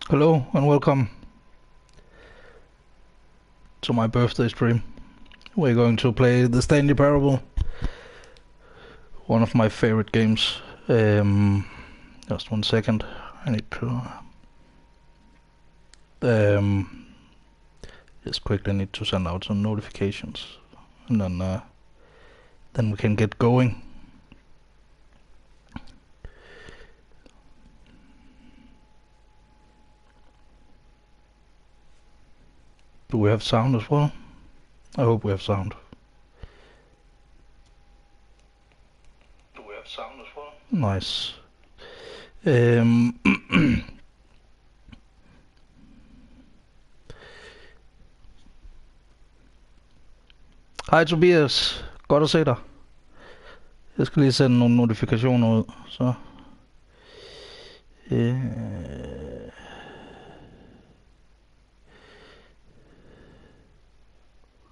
Hello and welcome to my birthday stream. We're going to play the Stanley Parable, one of my favorite games. Just 1 second, I need to just quickly need to send out some notifications, and then we can get going. Do we have sound as well? I hope we have sound. Do we have sound as well? Nice. Hej Tobias, godt at se dig. Jeg skal lige sende nogle notifikationer ud, så...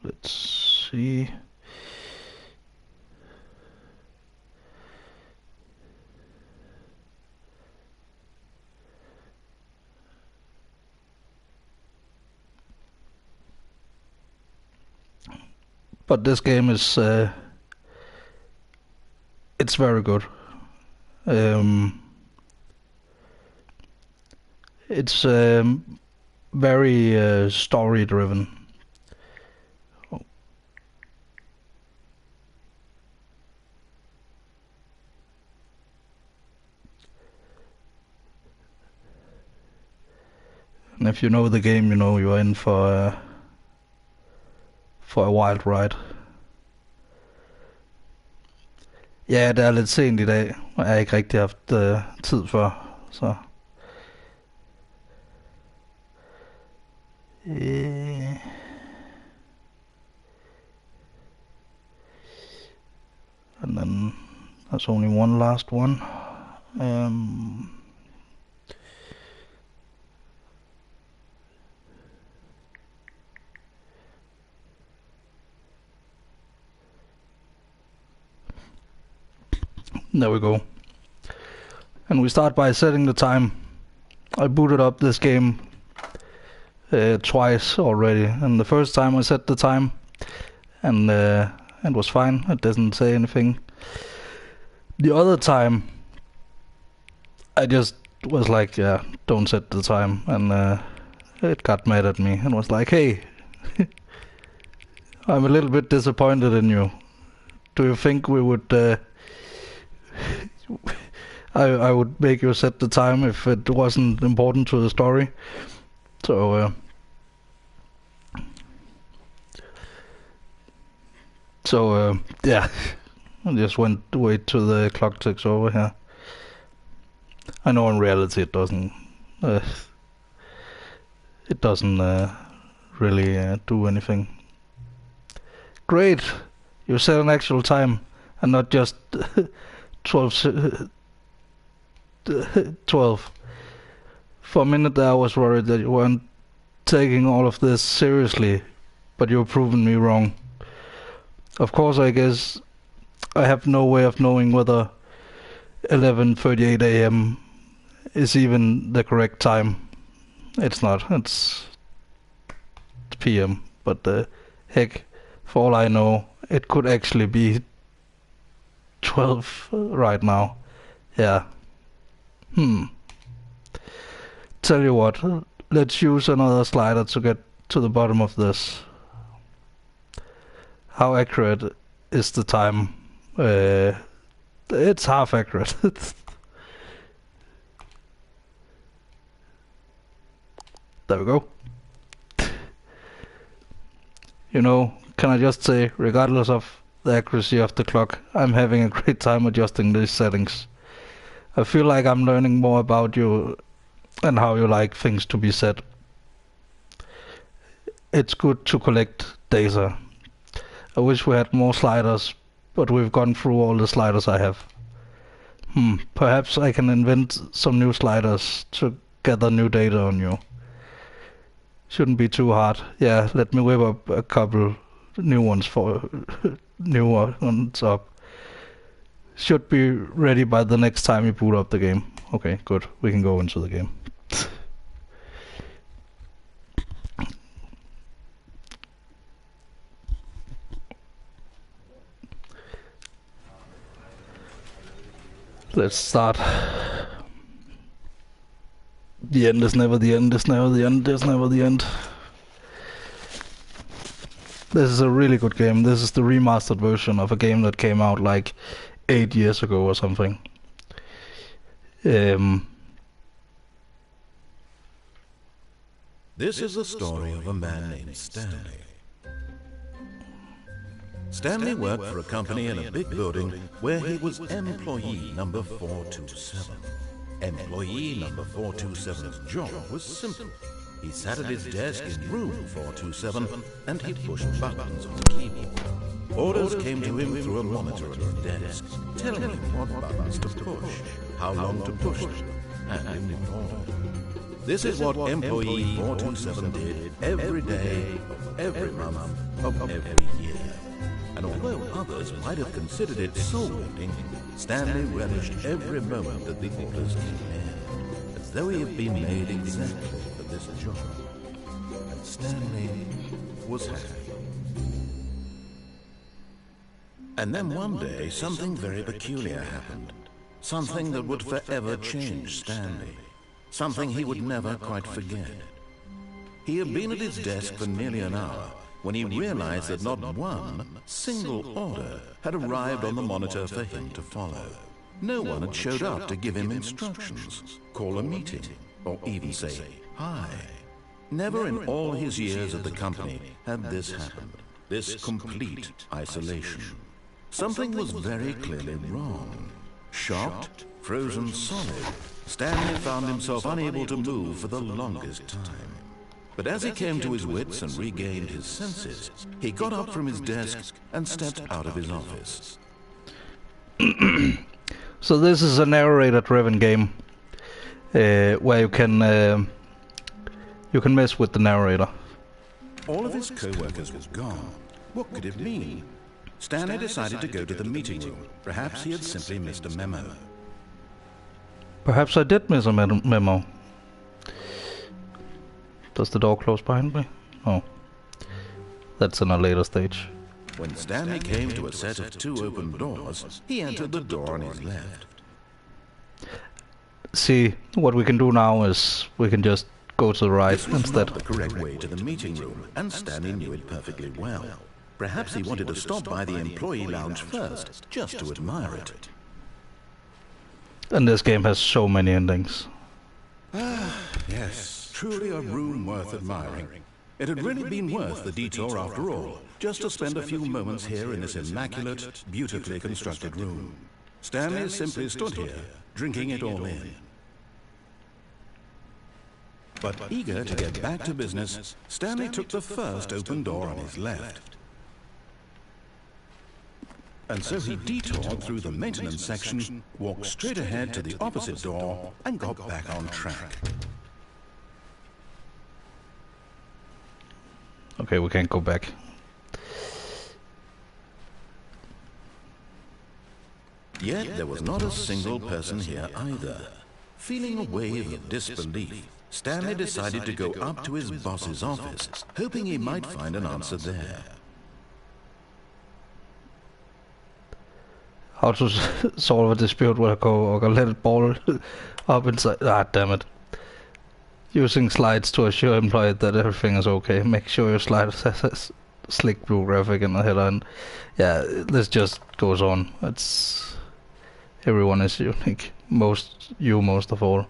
Let's see. But this game is it's very good. It's very story driven. And if you know the game, you know you're in for a wild ride. Ja, det er lidt sent i dag, og jeg har ikke rigtig haft tid før, så... And then there's only one last one. There we go. And we start by setting the time. I booted up this game twice already, and the first time I set the time, and it was fine. It doesn't say anything. The other time, I just was like, yeah, don't set the time, and it got mad at me and was like, hey, I'm a little bit disappointed in you. Do you think we would... I would make you set the time if it wasn't important to the story. So yeah, I just wait till the clock ticks over here. I know in reality it doesn't really do anything. Great, you set an actual time and not just 12. For a minute there I was worried that you weren't taking all of this seriously, but you've proven me wrong. Of course, I guess I have no way of knowing whether 11:38 a.m. is even the correct time. It's not, it's p.m. But heck, for all I know, it could actually be 12 right now. Yeah. Tell you what, let's use another slider to get to the bottom of this. How accurate is the time? It's half accurate. There we go. You know, can I just say, regardless of the accuracy of the clock, I'm having a great time adjusting these settings. I feel like I'm learning more about you and how you like things to be set. It's good to collect data. I wish we had more sliders, but we've gone through all the sliders I have. Perhaps I can invent some new sliders to gather new data on you. Shouldn't be too hard. Yeah, let me whip up a couple new ones for new ones up. Should be ready by the next time you boot up the game. Okay, good. We can go into the game. Let's start. The end is never the end, is never the end, is never the end. This is a really good game. This is the remastered version of a game that came out like 8 years ago or something. This is the story of a man named Stanley. Stanley worked for a company in a big building where he was employee number 427. Employee number 427's job was simple. He sat at his desk in room 427 and he pushed buttons on the keyboard. Orders came to him through a monitor at his desk, telling him what buttons to push, how long to push them, and in what order. This is what employee 427 did every day, of every month, of every year. And although others might have considered it soul-rending, Stanley relished every moment that the orders came in, as though he had been made exactly for this job. And Stanley was happy. And then one day, something very peculiar happened. Something that would forever change Stanley. Something he would never quite forget. He had been at his desk for nearly an hour when he realized that not one single order had arrived on the monitor for him to follow. No one had showed up to give him instructions, call a meeting, or even say hi. Never in all his years at the company had this happened, this complete isolation. Something was very clearly wrong. Shocked, frozen solid, Stanley found himself unable to move for the longest time. But as he came to his wits and regained his senses, he got up from his desk and stepped out of his office. So this is a narrator-driven game where you can mess with the narrator. All of his co-workers was gone. What could it mean? Stanley decided to go to the meeting room. Perhaps he had simply missed a memo. Perhaps I did miss a memo. Does the door close behind me? Oh. That's in a later stage. When Stanley came to a set of 2 open doors, he entered the door on his left. See, what we can do now is we can just go to the right This was instead. not the correct way to the meeting room, and Stanley knew it perfectly well. Perhaps he wanted to stop by the employee lounge first, just to admire it. And this game has so many endings. Yes, truly a room worth admiring. It had really been worth the detour after all, just to spend a few moments here in this immaculate, beautifully constructed room. Stanley simply stood here, drinking it all in. But eager to get back to business, Stanley took the first open door on his left. And so he detoured through the maintenance section, walked straight ahead to the opposite door, and got back on track. Okay, we can't go back. Yet there was not a single person here either. Feeling a wave of disbelief, Stanley decided to go up to his boss's office, hoping he might find an answer there. How to solve a dispute with a coworker? Let it ball up inside. Ah, damn it. Using slides to assure employee that everything is okay. Make sure your slide has a slick blue graphic in the header. And yeah, this just goes on. It's everyone is unique. Most of all.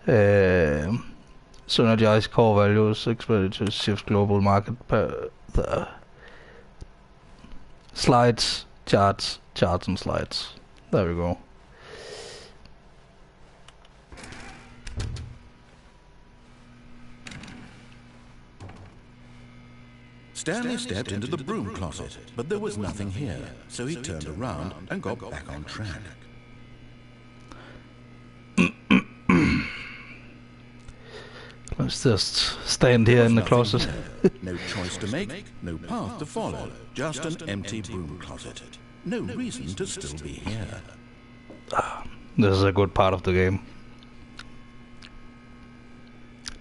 Synergize core values. Expeditor shift global market. Slides, charts and slides. There we go. Stanley stepped into the broom closet, but there was nothing here, so he turned around and got back on track. Let's just stand here in the closet. No choice to make, no path to follow, just an empty broom closet. No reason to still be here. This is a good part of the game.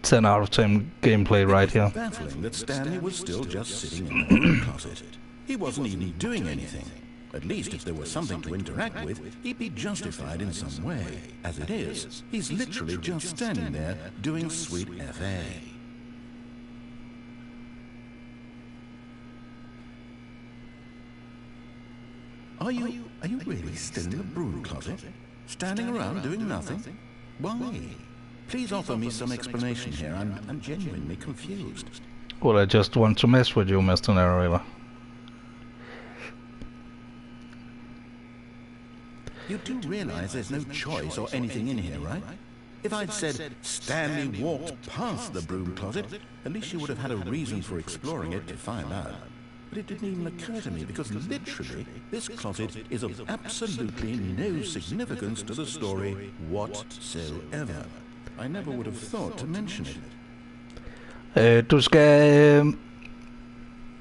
10 out of 10 gameplay right here. Baffling that Stanley was still just sitting in the broom closet. He wasn't even doing anything. At least if there was something to interact with, he'd be justified in some way. As it is, he's literally just standing there doing sweet FA. Are you really still in the broom closet? Standing around doing nothing? Why? Please offer me some explanation here. I'm genuinely confused. Well, I just want to mess with you, Mr. Narrator. You do realize there's no choice or anything in here, right? If I'd said Stanley walked past the broom closet, at least you would have had a reason for exploring it to find out. But it didn't even occur to me because literally this closet is of absolutely no significance to the story whatsoever. I never would have thought to mention it. Du skal...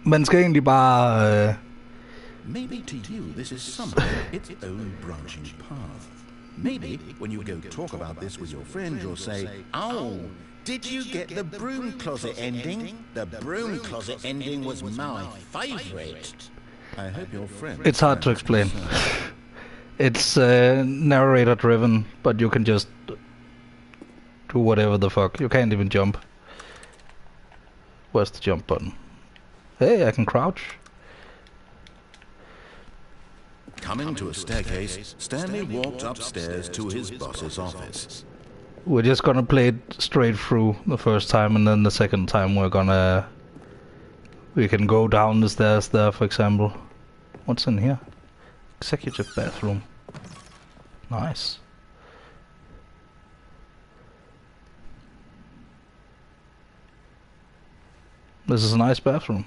Man skal egentlig bare... Maybe to you this is something its own branching path. Maybe when you go talk about this with your friend, you'll say, "Oh, did you get the broom closet ending? The broom closet ending was my favorite." I hope your friend... It's hard to explain. It's narrator driven, but you can just do whatever the fuck. You can't even jump. Where's the jump button? Hey, I can crouch. Coming to a staircase, Stanley walked upstairs to his boss's office. We're just gonna play it straight through the first time, and then the second time we can go down the stairs there, for example. What's in here? Executive bathroom. Nice. This is a nice bathroom.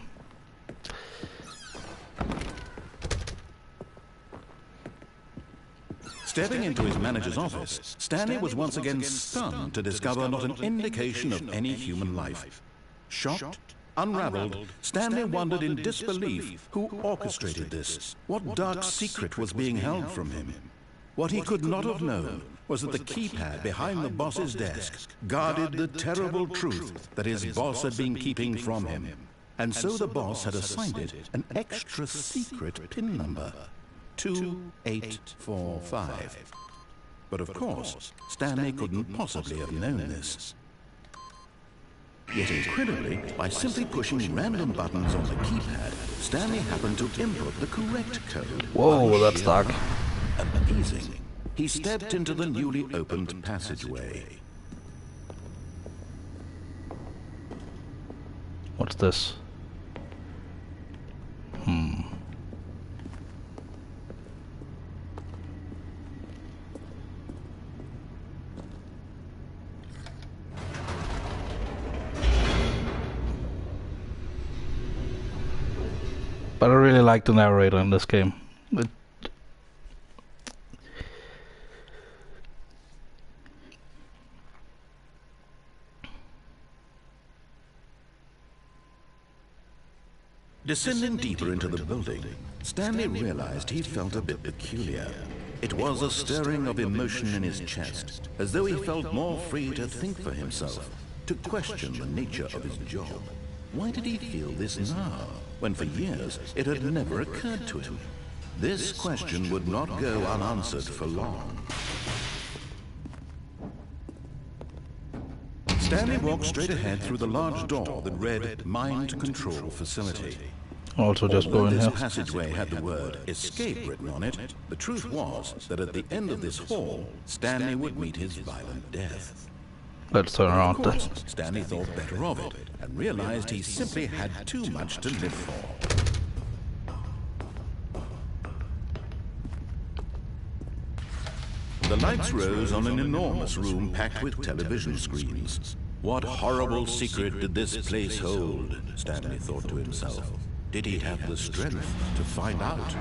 Stepping into his manager's office, Stanley was once again stunned to discover not an indication of any human life. Shocked, unraveled, Stanley wondered in disbelief who orchestrated this. What dark secret was being held from him? What he could not have known was that the keypad behind the boss's desk guarded the terrible truth that his boss had been keeping from him. And so the boss had assigned it an extra secret PIN number. 2845. But of course, Stanley couldn't possibly have known this. Yet incredibly, by simply pushing random buttons on the keypad, Stanley happened to input the correct code. Whoa, that's dark. Amazing. He stepped into the newly opened passageway. What's this? But I really like the narrator in this game. Descending deeper into the building, Stanley realized he felt a bit peculiar. It was a stirring of emotion in his chest, as though he felt more free to think for himself, to question the nature of his job. Why did he feel this now, when for years it had never occurred to him? This question would not go unanswered for long. Stanley walked straight ahead through the large door that read Mind Control Facility. Also just go in this here. passageway had the word escape written on it, the truth was that at the end of this hall, Stanley would meet his violent death. Let's turn around Of then. course, Stanley thought better of it and realized he simply had too much to live for. The lights rose on an enormous room packed with television screens. What horrible secret did this place hold? Stanley thought to himself. Did he have the strength to find out?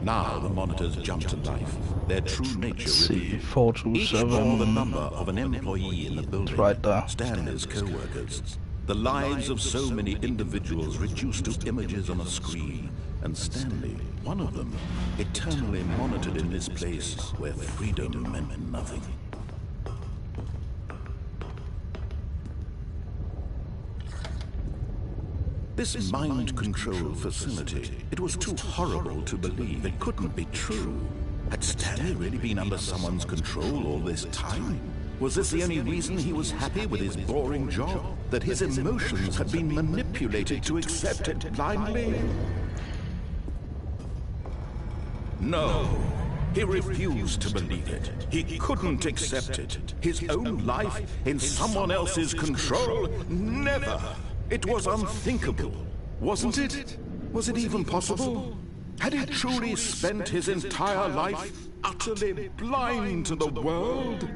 Now the monitors jumped to life, their true nature revealed. Each bore the number of an employee in the building, right there. Stanley's co-workers. The lives of so many individuals reduced to images on a screen, and Stanley, one of them, eternally monitored in this place where freedom meant nothing. This mind control facility, it was too horrible to believe. It couldn't be true. Had Stanley really been under someone's control all this time? Was this the only reason he was happy with his boring job? That his emotions had been manipulated to accept it blindly? No. He refused to believe it. He couldn't accept it. His own life in someone else's control? Never! It was unthinkable, wasn't it? Was it even possible? Had he truly spent his entire life utterly blind to the world?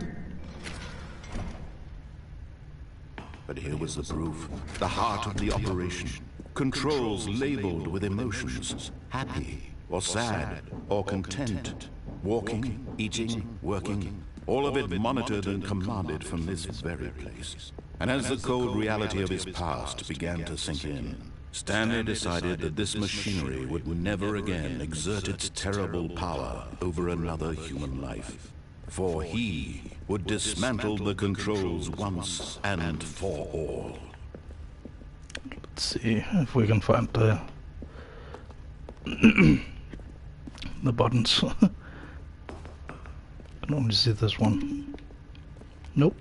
But here was the proof, the heart of the operation. Controls labeled with emotions, happy or sad or content, walking, eating, working, all of it monitored and commanded from this very place. And as the cold reality of his past began to sink in, Stanley decided that this machinery would never again exert its terrible power over another human life. For he would dismantle the controls once and for all. Let's see if we can find the the buttons. I can only see this one. Nope.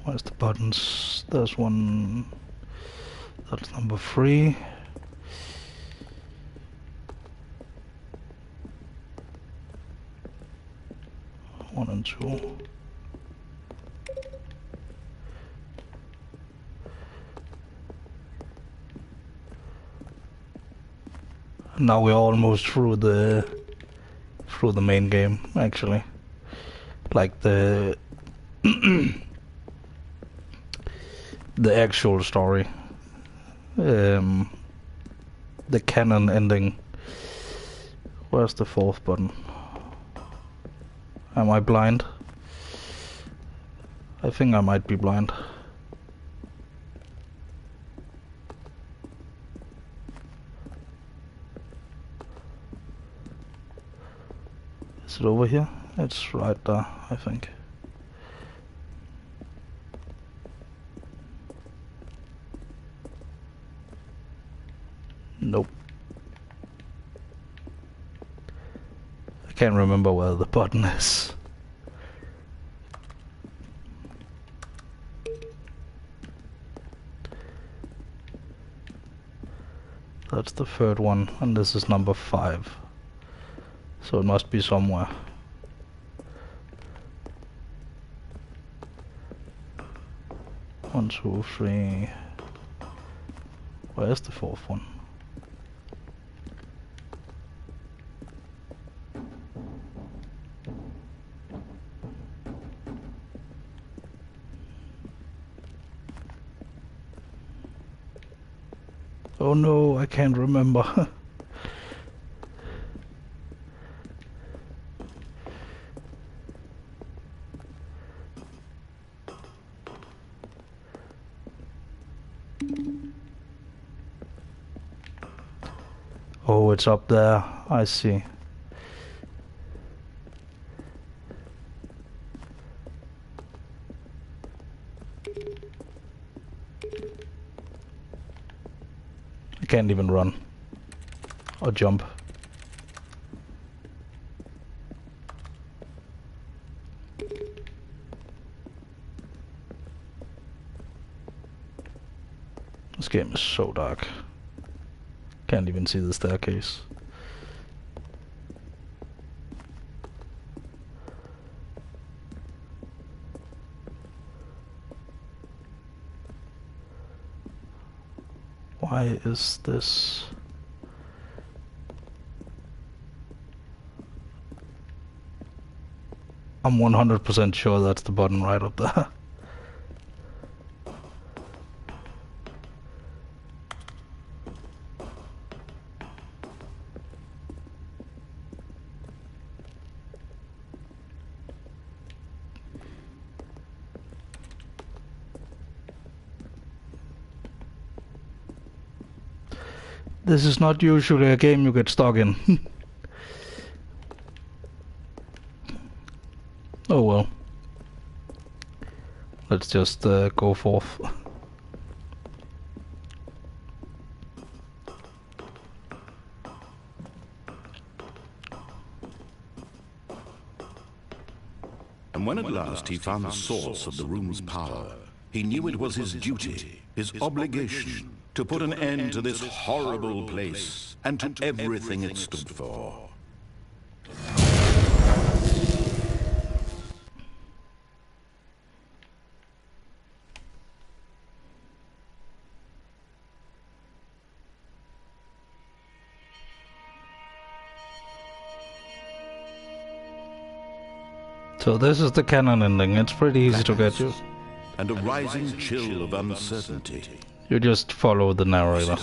Where's the buttons? There's one. That's number 3. One and 2. Now we're almost through the main game, actually. Like the the actual story. The canon ending. Where's the 4th button? Am I blind? I think I might be blind. Is it over here? It's right there, I think. Nope. I can't remember where the button is. That's the 3rd one, and this is number 5. So it must be somewhere. One, 2, 3. Where's the 4th one? Oh no, I can't remember. Oh, it's up there. I see. I can't even run or jump. This game is so dark. Can't even see the staircase. Why is this? I'm 100% sure that's the button right up there. This is not usually a game you get stuck in. Oh well. Let's just go forth. And when at last he found the source of the room's power, he knew it was his duty, his obligation, to put an end to this horrible place and to everything it stood for. So this is the canon ending. It's pretty easy to get you. And a rising chill of uncertainty. You just follow the narrator.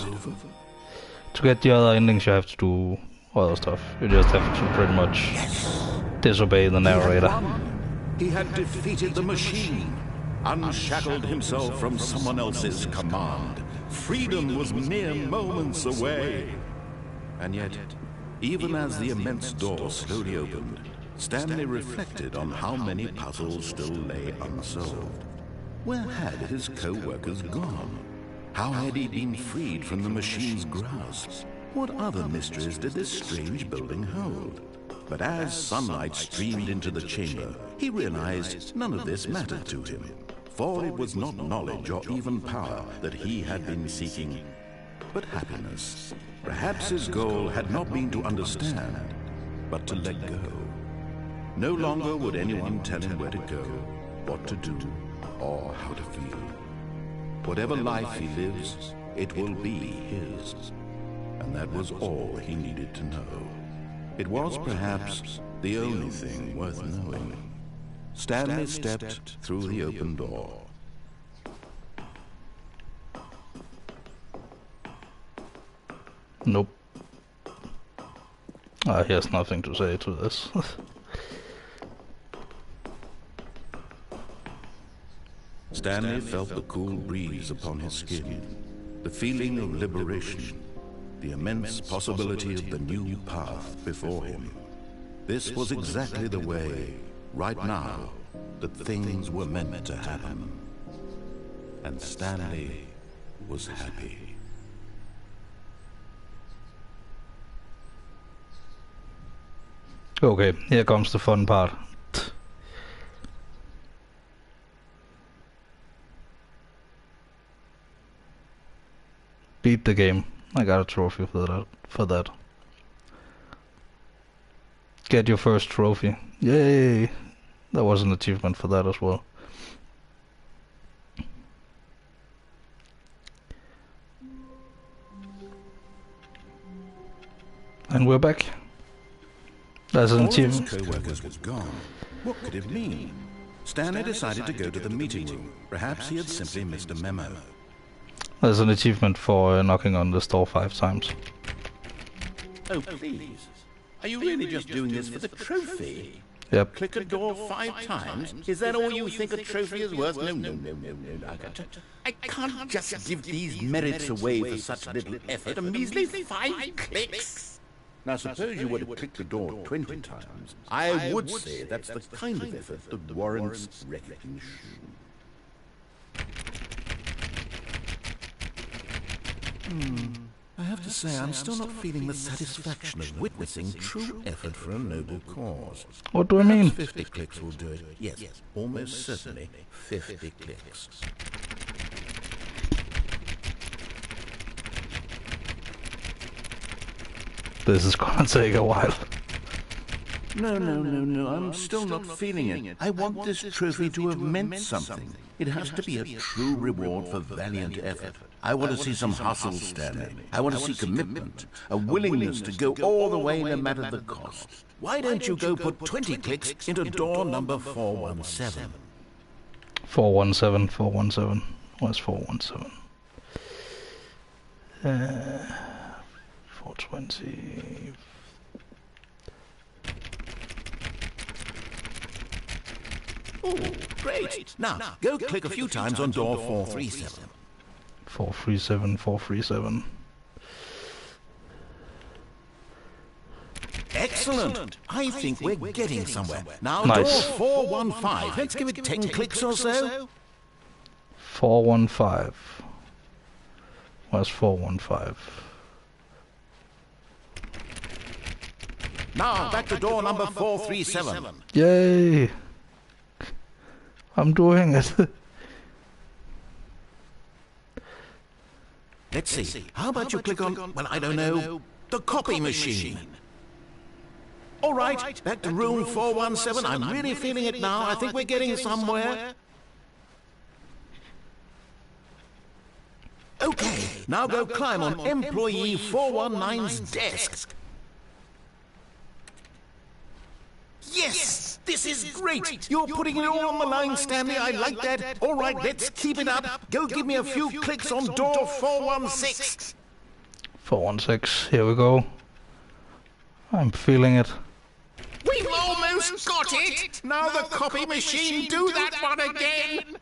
To get the other endings you have to do other stuff. You just have to pretty much disobey the narrator. He had defeated the machine, unshackled himself from someone else's command. Freedom was mere moments away. And yet, even as the immense door slowly opened, Stanley reflected on how many puzzles still lay unsolved. Where had his co-workers gone? How had he been freed from the machine's grasp? What other mysteries did this strange building hold? But as sunlight streamed into the chamber, he realized none of this mattered to him. For it was not knowledge or even power that he had been seeking, but happiness. Perhaps his goal had not been to understand, but to let go. No longer would anyone tell him where to go, what to do, or how to feel. Whatever life he lives, it will be his. And that was all he needed to know. It was perhaps the only thing worth knowing. Stanley stepped through the open door. Nope. He has nothing to say to this. Stanley felt the cool breeze upon his skin, the feeling of liberation, the immense possibility of the new path before him. This was exactly the way, right now, that things were meant to happen. And Stanley was happy. Okay, here comes the fun part. Beat the game. I got a trophy for that. Get your first trophy. Yay! There was an achievement for that as well. And we're back. There's an achievement. All his co-workers was gone. What could it mean? Stanley decided to go to the meeting room. Perhaps he had simply missed a memo. There's an achievement for knocking on this door 5 times. Oh, please. Are you really just doing this for the trophy? Yep. Click a door 5 times? Is that all you think a trophy is worth? No. I can't just give these merits away for such little effort. A measly 5 clicks. Now, suppose you were to click the door 20 times. I would say that's the kind of effort that warrants recognition. I have to say, I'm still not feeling the satisfaction of witnessing true effort for a noble cause. What do I mean? 50 clicks will do it. Yes, almost certainly 50 clicks. This is gonna take a while. No. I'm still not feeling it. I want this trophy to have meant something. It has to be a true reward for valiant effort. I want to see some hustle, Stanley. I want to see commitment, a willingness to go all the way no matter the cost. Why don't you go put 20 clicks into door number 417? 417. Where's 417? 420. Oh, great. Now, go click a few times on door 437. 437. Excellent. I think we're getting somewhere. Now, Nice. door 415. Let's give it 10 clicks or so. 415. Where's 415? Now, back to door number 437. Yay! I'm doing it. Let's see. How about you click on, well, I don't know, the copy machine. All right, back to room 417. I'm really feeling it now. I think we're getting somewhere. Okay, now go climb on employee 419's desk. Yes, this is great. You're putting it all on the line, Stanley. I like that. All right, let's keep it up. Go give me a few clicks on door 416. 416, here we go. I'm feeling it. We've almost got it! Now the copy machine, do that one again!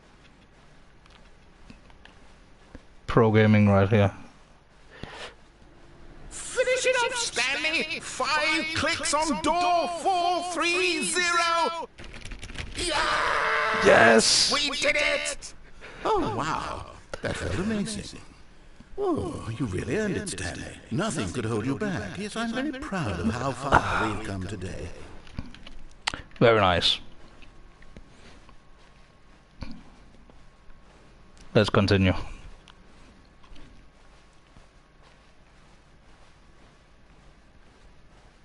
Pro gaming right here. Finish it off, Stanley! 5 clicks on door 430! Yeah! Yes! We did it! Oh, wow. That felt amazing. Oh, you really earned it, Stanley. Nothing could hold you back. Yes, I'm very proud of how far we've come today. Very nice. Let's continue.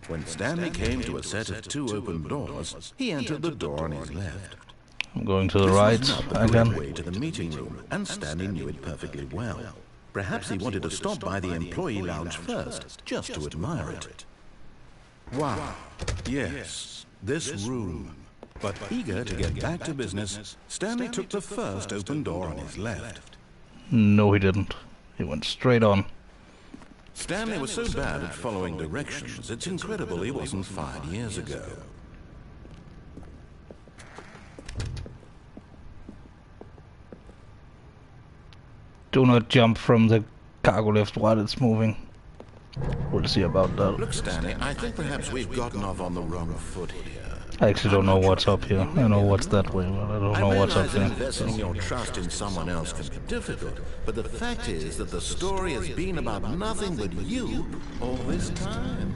When Stanley came to a set of 2 open doors, he entered the door on his left. I'm going to the This right was not the correct again. way to the meeting room, and Stanley knew it perfectly well. Perhaps he wanted to stop by the employee lounge first, just to admire it. Wow. Yes, this room. But eager to get back to business, Stanley took the first open door on his left. No, he didn't. He went straight on. Stanley was so bad at following directions, it's incredible he wasn't fired years ago. Do not jump from the cargo lift while it's moving. We'll see about that. Look, Stanley, I think perhaps we've gotten off on the wrong foot here. I actually don't know what's up here. I know what's that way, but I don't know what's up realize that there. investing your trust in someone else can be difficult, but the fact is that the story has been about nothing but you all this time.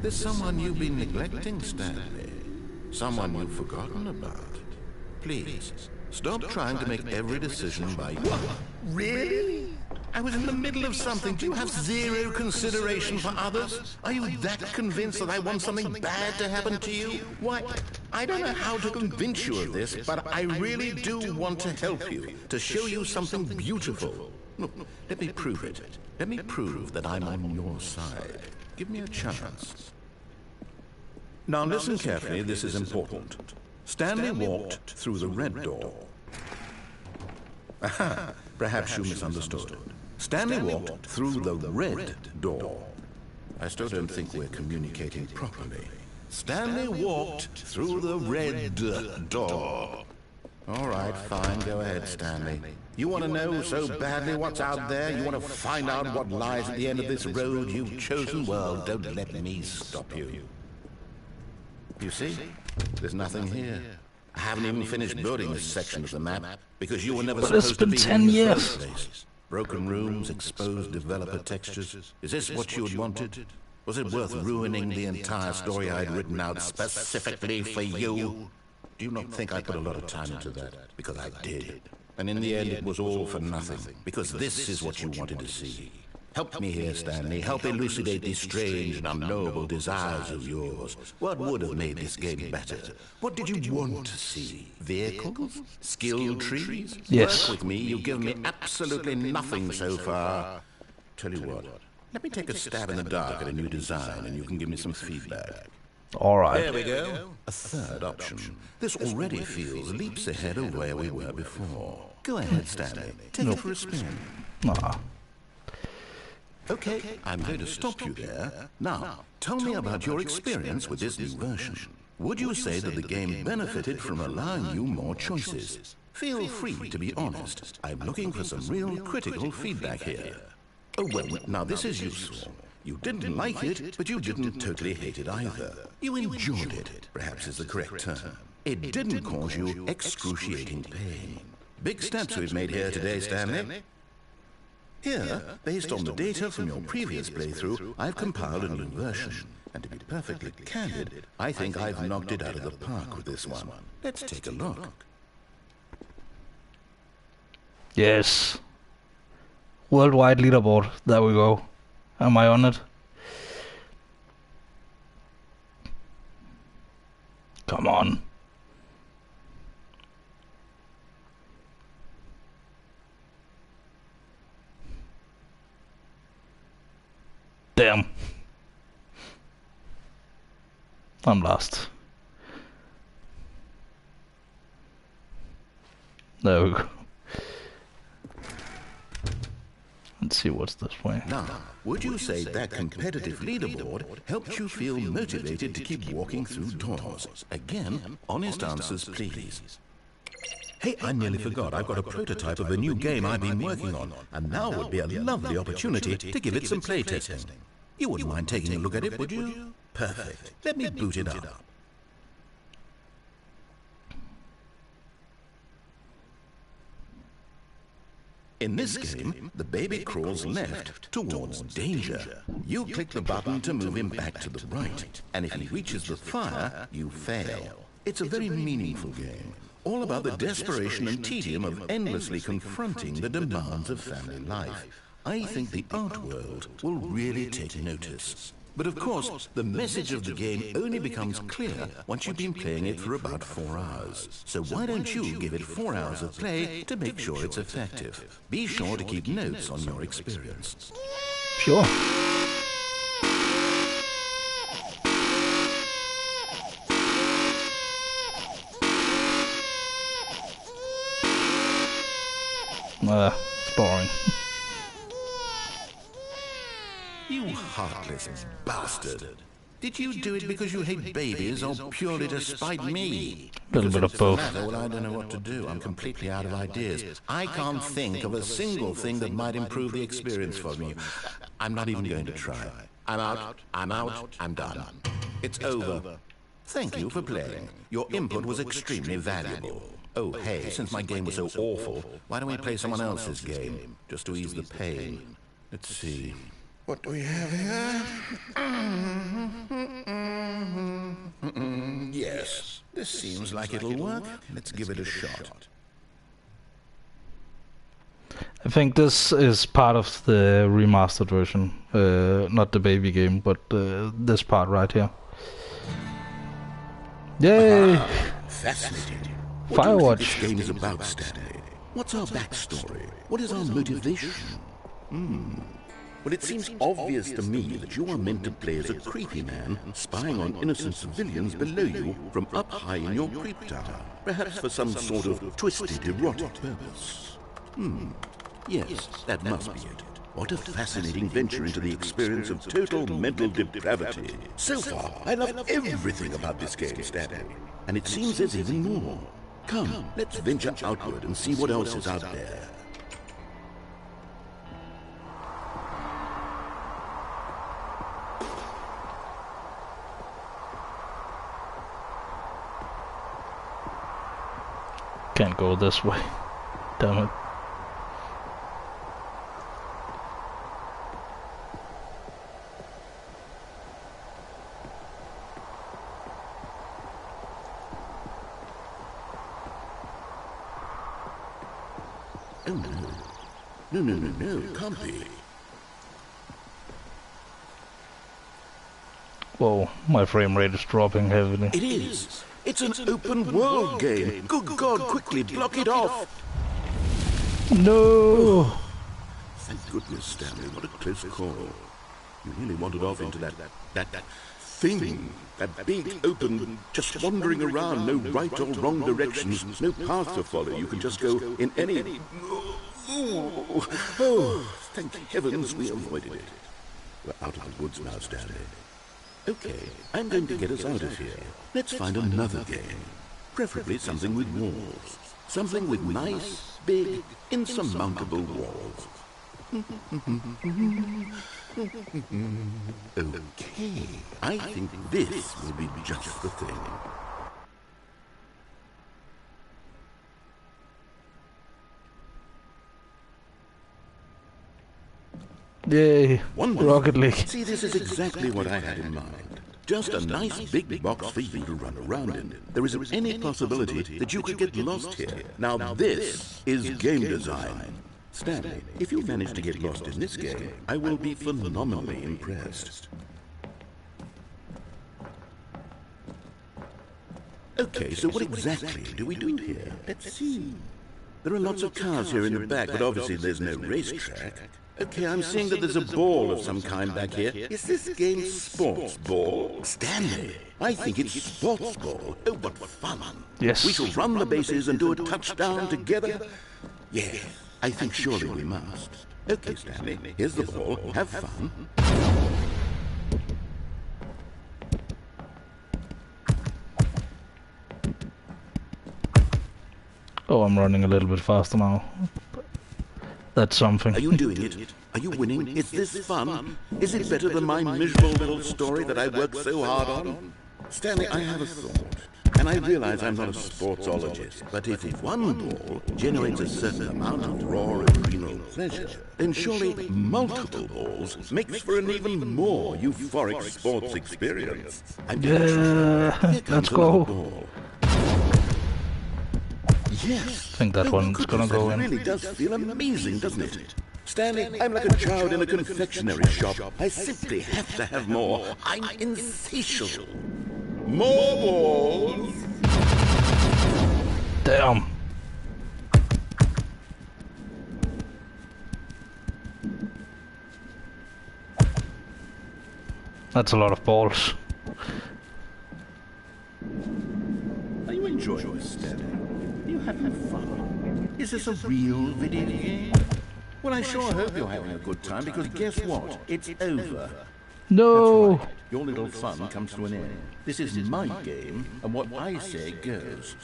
There's someone you've been neglecting, Stanley. Someone you've forgotten about. Please, stop trying to make every decision by you. Really? I was in the middle of something. Do you have zero consideration for others? Are you that convinced that I want something bad to happen to you? Why, I don't know how to convince you of this, but I really do want to help you, to show you something beautiful. Look, let me prove it. Let me prove that I'm on your side. Give me a chance. Now listen carefully, this is important. Stanley walked through the red door. Aha, perhaps you misunderstood. Stanley walked through the red door. I still don't think we're communicating properly. Stanley walked through the red door. All right, fine, go ahead, Stanley. You want to know so badly what's out there? You want to find out what lies at the end of this road you've chosen? Well, don't let me stop you. You see, there's nothing here. I haven't even finished building this section of the map because you were never But it's supposed to been be 10 here in the years. first place. Broken rooms, exposed developer textures. Is this what you had wanted? Was it worth ruining the entire story I'd written out specifically for you? Do you not think I put a lot of time into that? Because I did. And in the end, it was all for nothing. Because this is what you wanted to see. Help me here, Stanley. Help elucidate these strange and unknowable desires of yours. What would have made this game better? What did you want to see? Vehicles? Skill trees? Yes. Work with me. You've given me absolutely nothing so far. Tell you what. Let me take a stab in the dark at a new design, and you can give me some feedback. All right. There we go. A third option. This already feels leaps ahead of where we were before. Go ahead, Stanley. Take it for a spin. Nah. Okay, I'm going to stop you there. Now, tell me about your experience with this new version. Would you say that the game benefited from allowing you more choices? Feel free to be honest. I'm looking for some real critical feedback here. Oh, well, now this is useful. You didn't like it, but you didn't totally hate it either. You enjoyed it, perhaps is the correct term. It didn't cause you excruciating pain. Big steps we've made here today, Stanley. Here, based on the data from your previous playthrough, I've compiled a new version. And to be perfectly candid, I think I've knocked it out of the park with this one. Let's take a look. Yes. Worldwide leaderboard. There we go. Am I on it? Come on. Damn. I'm lost. There we go. Let's see what's this way. Now, would you say that competitive leaderboard helped you feel motivated to keep walking through doors? Again, honest answers, please. Hey, I nearly forgot. I've got a prototype of a new game I've been working on, and now would be a lovely opportunity to give it some playtesting. You wouldn't mind taking a look at it, would you? Perfect. Let me boot it up. In this game, the baby crawls left towards danger. You click the button to move him back to the right, and if he reaches the fire, you fail. It's a very meaningful game, all about the desperation and tedium of endlessly confronting the demands of family life. I think the art world will really take notice. But of course, the message of the game only becomes clear once you've been playing it for about 4 hours. So why don't you give it 4 hours of play to make sure it's effective? Be sure to keep notes on your experience. Sure. It's boring. You heartless bastard. Did you do it because you hate babies or purely to spite me? A little bit of both. Well, I don't know what to do. I'm completely out of ideas. I can't think of a single thing that might improve the experience for me. I'm not even going to try. I'm out, I'm done. It's over. Thank you for playing. Your input was extremely valuable. Oh, hey, since my game was so awful, why don't we play someone else's game, just to ease the pain? Let's see. What do we have here? Yes, this seems like it'll work. Let's give it a shot. I think this is part of the remastered version, not the baby game, but this part right here. Yay! Fascinating. Firewatch. What do you think this game is about, Stanley? What's our backstory? What is our motivation? Well, it seems obvious to me that you are meant to play as a creepy man spying on innocent civilians below you from up high in your creep tower, perhaps for some sort of twisted erotic purpose. Yes, that must be it. What a fascinating venture into the experience of total mental depravity. So far, I love everything about this game, Stanley. And it seems there's even more. Come, let's venture outward and see what else is out there. Can't go this way. Damn it. Oh no. No, it can't be. Whoa, my frame rate is dropping heavily. It is. It's an open world game. Good God, quickly block it off. No! Thank goodness, Stanley. What a close call. You nearly wandered off into that thing. That big, open, just wandering around. No right or wrong directions. No path to follow. You can just go in any... Oh, thank heavens we avoided it. We're out of the woods now, Stanley. Okay, I'm going to get us out of here. Let's find another game. Preferably something with walls. Something with nice, big, insurmountable walls. Okay, I think this will be just the thing. Yay, Wonderful. Rocket League. See, this is exactly what I had in mind. Just a nice big box for you to run around in. There isn't any possibility that you could get lost here. Now this is game design. Stanley, if you manage to get lost in this game, I will be phenomenally impressed. Okay, so what exactly do we do here? Let's see. There are lots of cars here in the back, but obviously there's no racetrack. Okay, I'm seeing that there's a ball of some kind back here. Is this game sports ball? Stanley, I think it's sports ball. Oh, what fun. Yes. We shall run the bases and do a touchdown together. Yeah, I think surely we must. Okay, Stanley, here's the ball. Have fun. Oh, I'm running a little bit faster now. That's something. Are you doing it? Are you winning? Is this fun? Is it better than my miserable little story that I worked so hard on? Stanley, I have a thought. And I realize I'm not a sportsologist, but if one ball generates a certain amount of raw adrenal pleasure, then surely multiple balls makes for an even more euphoric sports experience. Yeah, let's go. Ball. Yes. I think that one's gonna go It in. really does feel amazing, doesn't it? Stanley, I'm like a child in a confectionery shop. I simply have to have more. I'm insatiable. More balls. Damn. That's a lot of balls. Are you enjoying this, Stanley? Are you having fun? Is this a real video game? Well, I sure hope you're having a good time, because guess what? It's over. No. That's right. Your little fun comes to an end. This is my game, and what I say goes.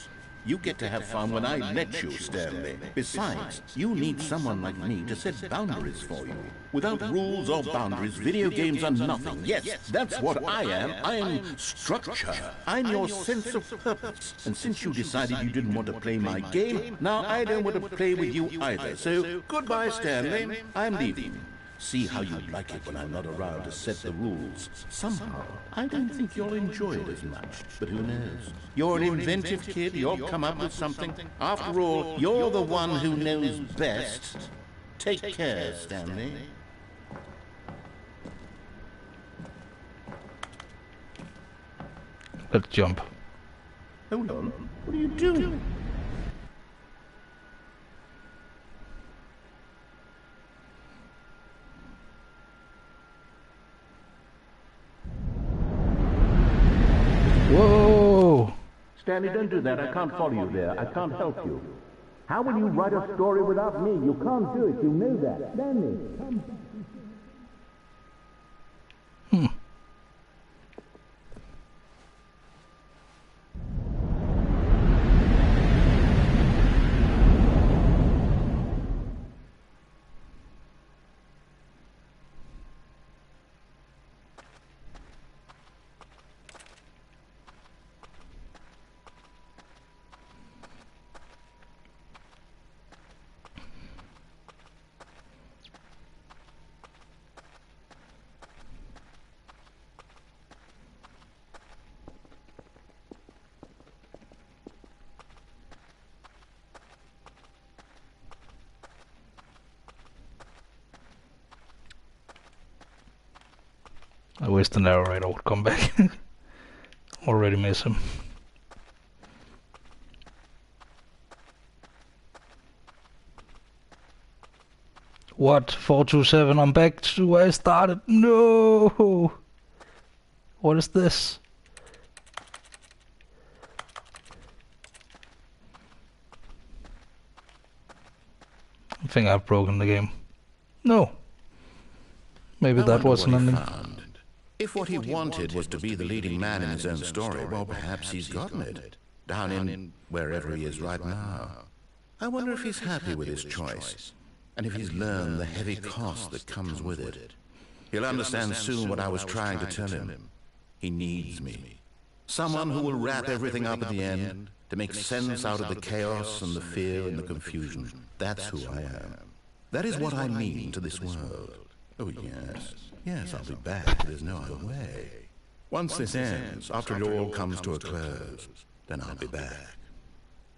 You get to have fun when I let you, Stanley. Besides, you need someone like me to set boundaries for you. Without rules or boundaries, video games are nothing. Yes, that's what I am. I'm structure. I'm your sense of purpose. And since you decided you didn't want to play my game, now I don't want to play with you either. So, goodbye, Stanley. I'm leaving. See how you like it when I'm not around to set the rules. Somehow, I don't think you'll enjoy it as much. But who knows? You're an inventive kid. You'll come up with something. After all, you're the one who knows best. Take care, Stanley. Let's jump. Hold on. What are you doing? Whoa! Stanley, don't do that. I can't follow you there. I can't help you. How will you write a story without me? You can't do it. You know that. Stanley, come. I wish the narrator would come back. Already miss him. What? 427, I'm back to where I started. No! What is this? I think I've broken the game. No. Maybe that was an ending. If what he wanted was to be the leading man in his own story, well, perhaps he's gotten it. Down in wherever he is right now. I wonder if he's happy with his choice. And if he's learned the heavy cost that comes with it, he'll understand soon what I was trying to tell him. He needs me. Someone who will wrap everything up at the end, to make sense out of the chaos and the fear and the confusion. That's who I am. That is what I mean to this world. Oh, yes. Yes, I'll be back. There's no other way. Once this ends, after it all comes to a close, then I'll be back.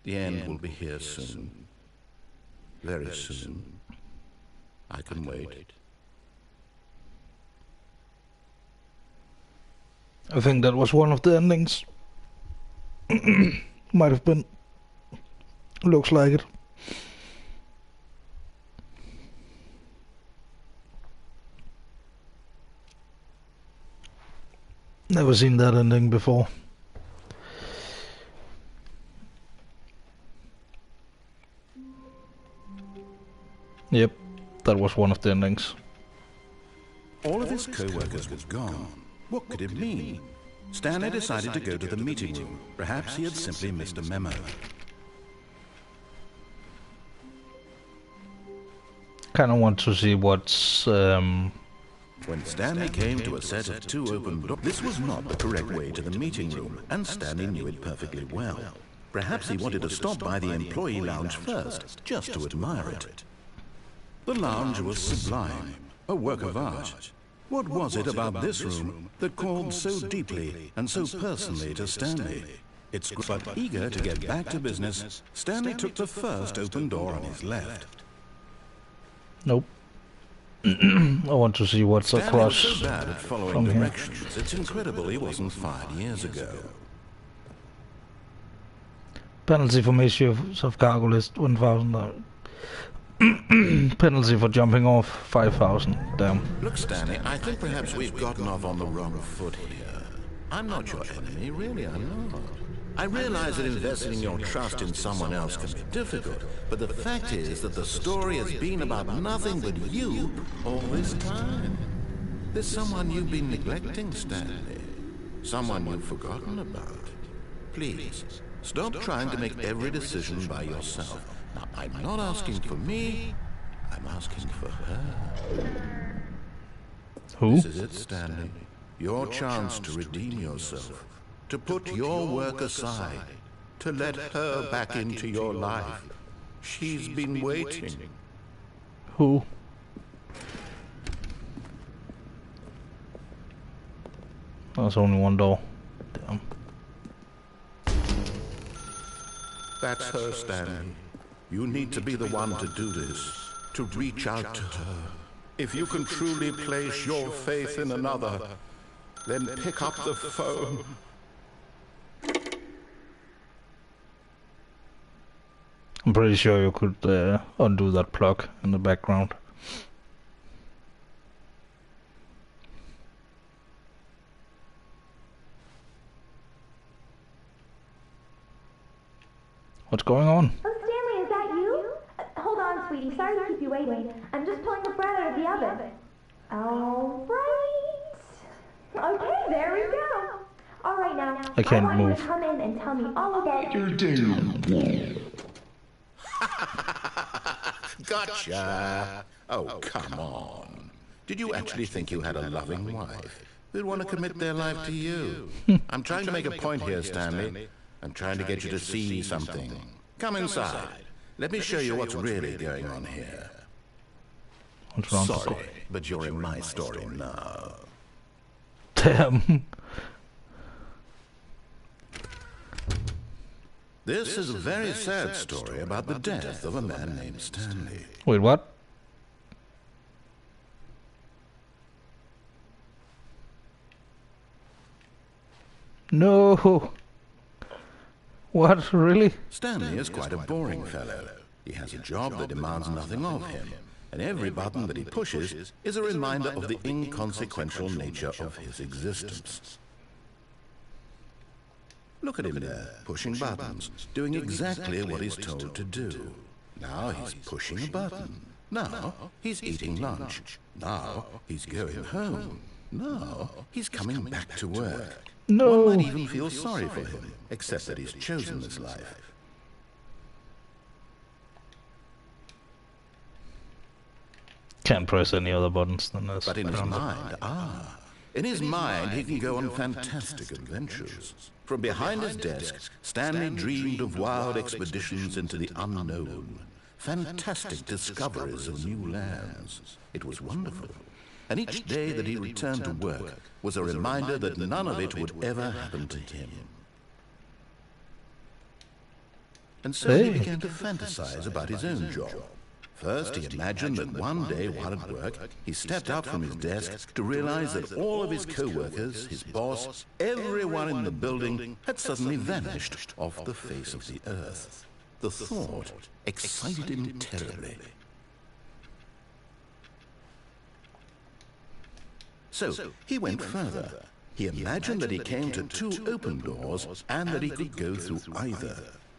The end will be here soon. Very soon. I can wait. I think that was one of the endings. Might have been. Looks like it. Never seen that ending before. Yep, that was one of the endings. All of his co-workers were gone. What could it mean? Stanley decided to go to the meeting room. Perhaps he had simply missed a memo. Kinda want to see what's When Stanley came to a set of 2 open doors, this was not the correct way to the meeting room, and Stanley knew it perfectly well. Perhaps he wanted to stop by the employee lounge first, just to admire it. The lounge was sublime, a work of art. What was it about this room that called so deeply and so personally to Stanley? But eager to get back to business, Stanley took the first open door on his left. Nope. I want to see what's Stanley across was so bad at following from here. directions, it's incredible he wasn't fired years ago. Penalty for misuse of cargo list 1,000. Penalty for jumping off 5,000. Damn. Look, Stanley, I think perhaps we've gotten off on the wrong foot here. I'm not your enemy, really, I'm not. I realize that investing your trust in someone else can be difficult, but the fact is that the story has been about nothing but you all this time. There's someone you've been neglecting, Stanley. Someone you've forgotten about. Please, stop trying to make every decision by yourself. Now, I'm not asking for me, I'm asking for her. Who? This is it, Stanley. Your chance to redeem yourself. To put your work aside, to let her back into your life. She's been waiting. Who? There's only one door. Damn. That's her, Stanley. You need to be the one to do this, to reach out to her. If you can truly place your faith in another, then pick up the phone. I'm pretty sure you could undo that plug in the background. What's going on? Oh, Stanley, is that you? Hold on, sweetie. Sorry to keep you waiting. I'm just pulling the bread out of the oven. All right. Okay, there we go. All right, now. I can't want you move. to come in and tell me all about your day. Gotcha. Oh, come on. Did you actually think you had a loving wife who'd want to commit their life to you? I'm trying to make a point here, Stanley. I'm trying to get you to see something. Come inside. Let me show you what's really going on here. What's wrong? Sorry, but you're in my story now. Damn. This is a very sad story about the death of a man named Stanley. Wait, what? No. What? Really? Stanley is quite a boring fellow. He has a job that demands nothing of him, and every button that he pushes is a reminder of the inconsequential nature of his existence. Look at him there, pushing buttons, doing exactly what he's told to do. Now he's pushing a button. Now he's eating lunch. Now he's going home. Now he's coming back to work. No. One might even feel sorry for him, except that he's chosen this life. Can't press any other buttons than this. But in his mind, in his mind he can go on fantastic adventures. From behind his desk, Stanley dreamed of wild expeditions into the unknown, fantastic discoveries of new lands. It was wonderful. And each day that he returned to work was a reminder that none of it would ever happen to him. And so he began to fantasize about his own job. First, he imagined that one day while at work, he stepped up from his desk to realize that all of his co-workers, his boss, everyone in the building had suddenly vanished off the face of the earth. The thought excited him terribly. So, he went further. He imagined that he came to 2 open doors and that he could go through either.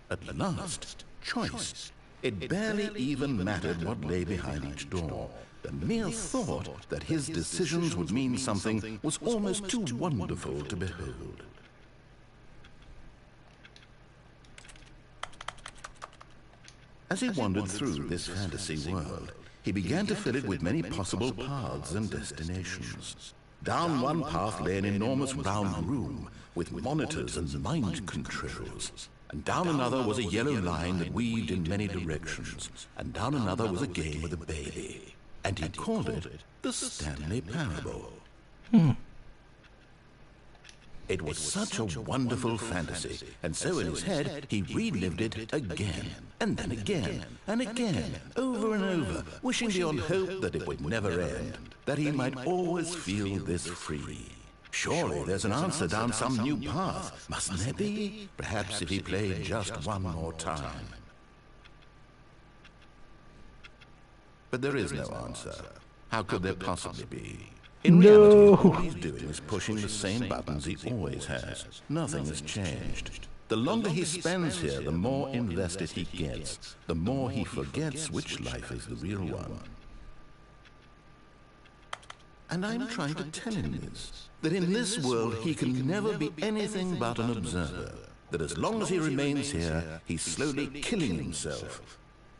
At last, choice. It barely even mattered what lay behind each door. The mere thought that his decisions would mean something was almost too wonderful to behold. As he wandered through this fantasy world, he began to fill it with many possible paths and destinations. Down one path lay an enormous round room with monitors and mind controls. And down another was a yellow line that weaved in many directions. And down another was a game with a baby. And he called it the Stanley Parable. It was such a wonderful fantasy, and so in his head he relived it again, and then again, and again, over and over, wishing beyond hope that it would never end, that he might always feel this free. Surely there's an answer down some new path, mustn't there be? Perhaps if he played just one more time. But there is no answer. How could there possibly be? In reality, all he's doing is pushing the same buttons he always has. Nothing has changed. The longer he spends here, the more invested he gets. The more he forgets which life is the real one. And I'm trying to tell him this, that in this world he can never be anything but an observer. That as long as he remains here, he's slowly killing himself.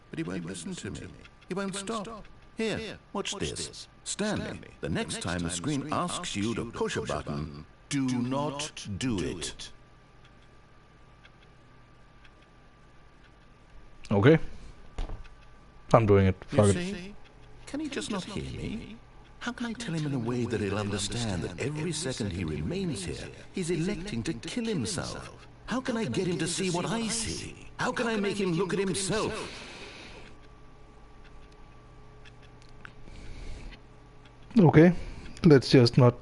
But he won't listen to me. He won't stop. Here, watch this. Stanley, the next time the screen asks you to push a button, do not do it. Okay. I'm doing it. You Fuck it. see? Can he just not hear me? How can I tell him in a way that he'll understand that every second he remains here, he's electing to kill himself? How can I get him to see what I see? How can I make him look at himself? Okay, let's just not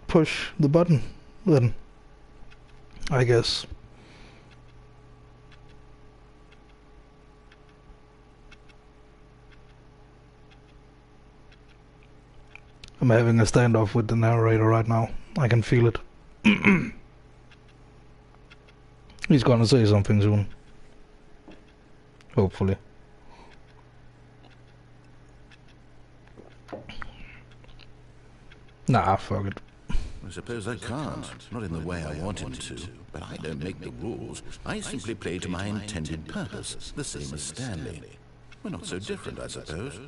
push the button then, I guess. I'm having a standoff with the narrator right now. I can feel it. He's gonna say something soon. Hopefully. Nah, fuck it. I suppose I can't. Not in the way I want him to. But I don't make the rules. I simply play to my intended purpose, the same as Stanley. We're not so different, I suppose.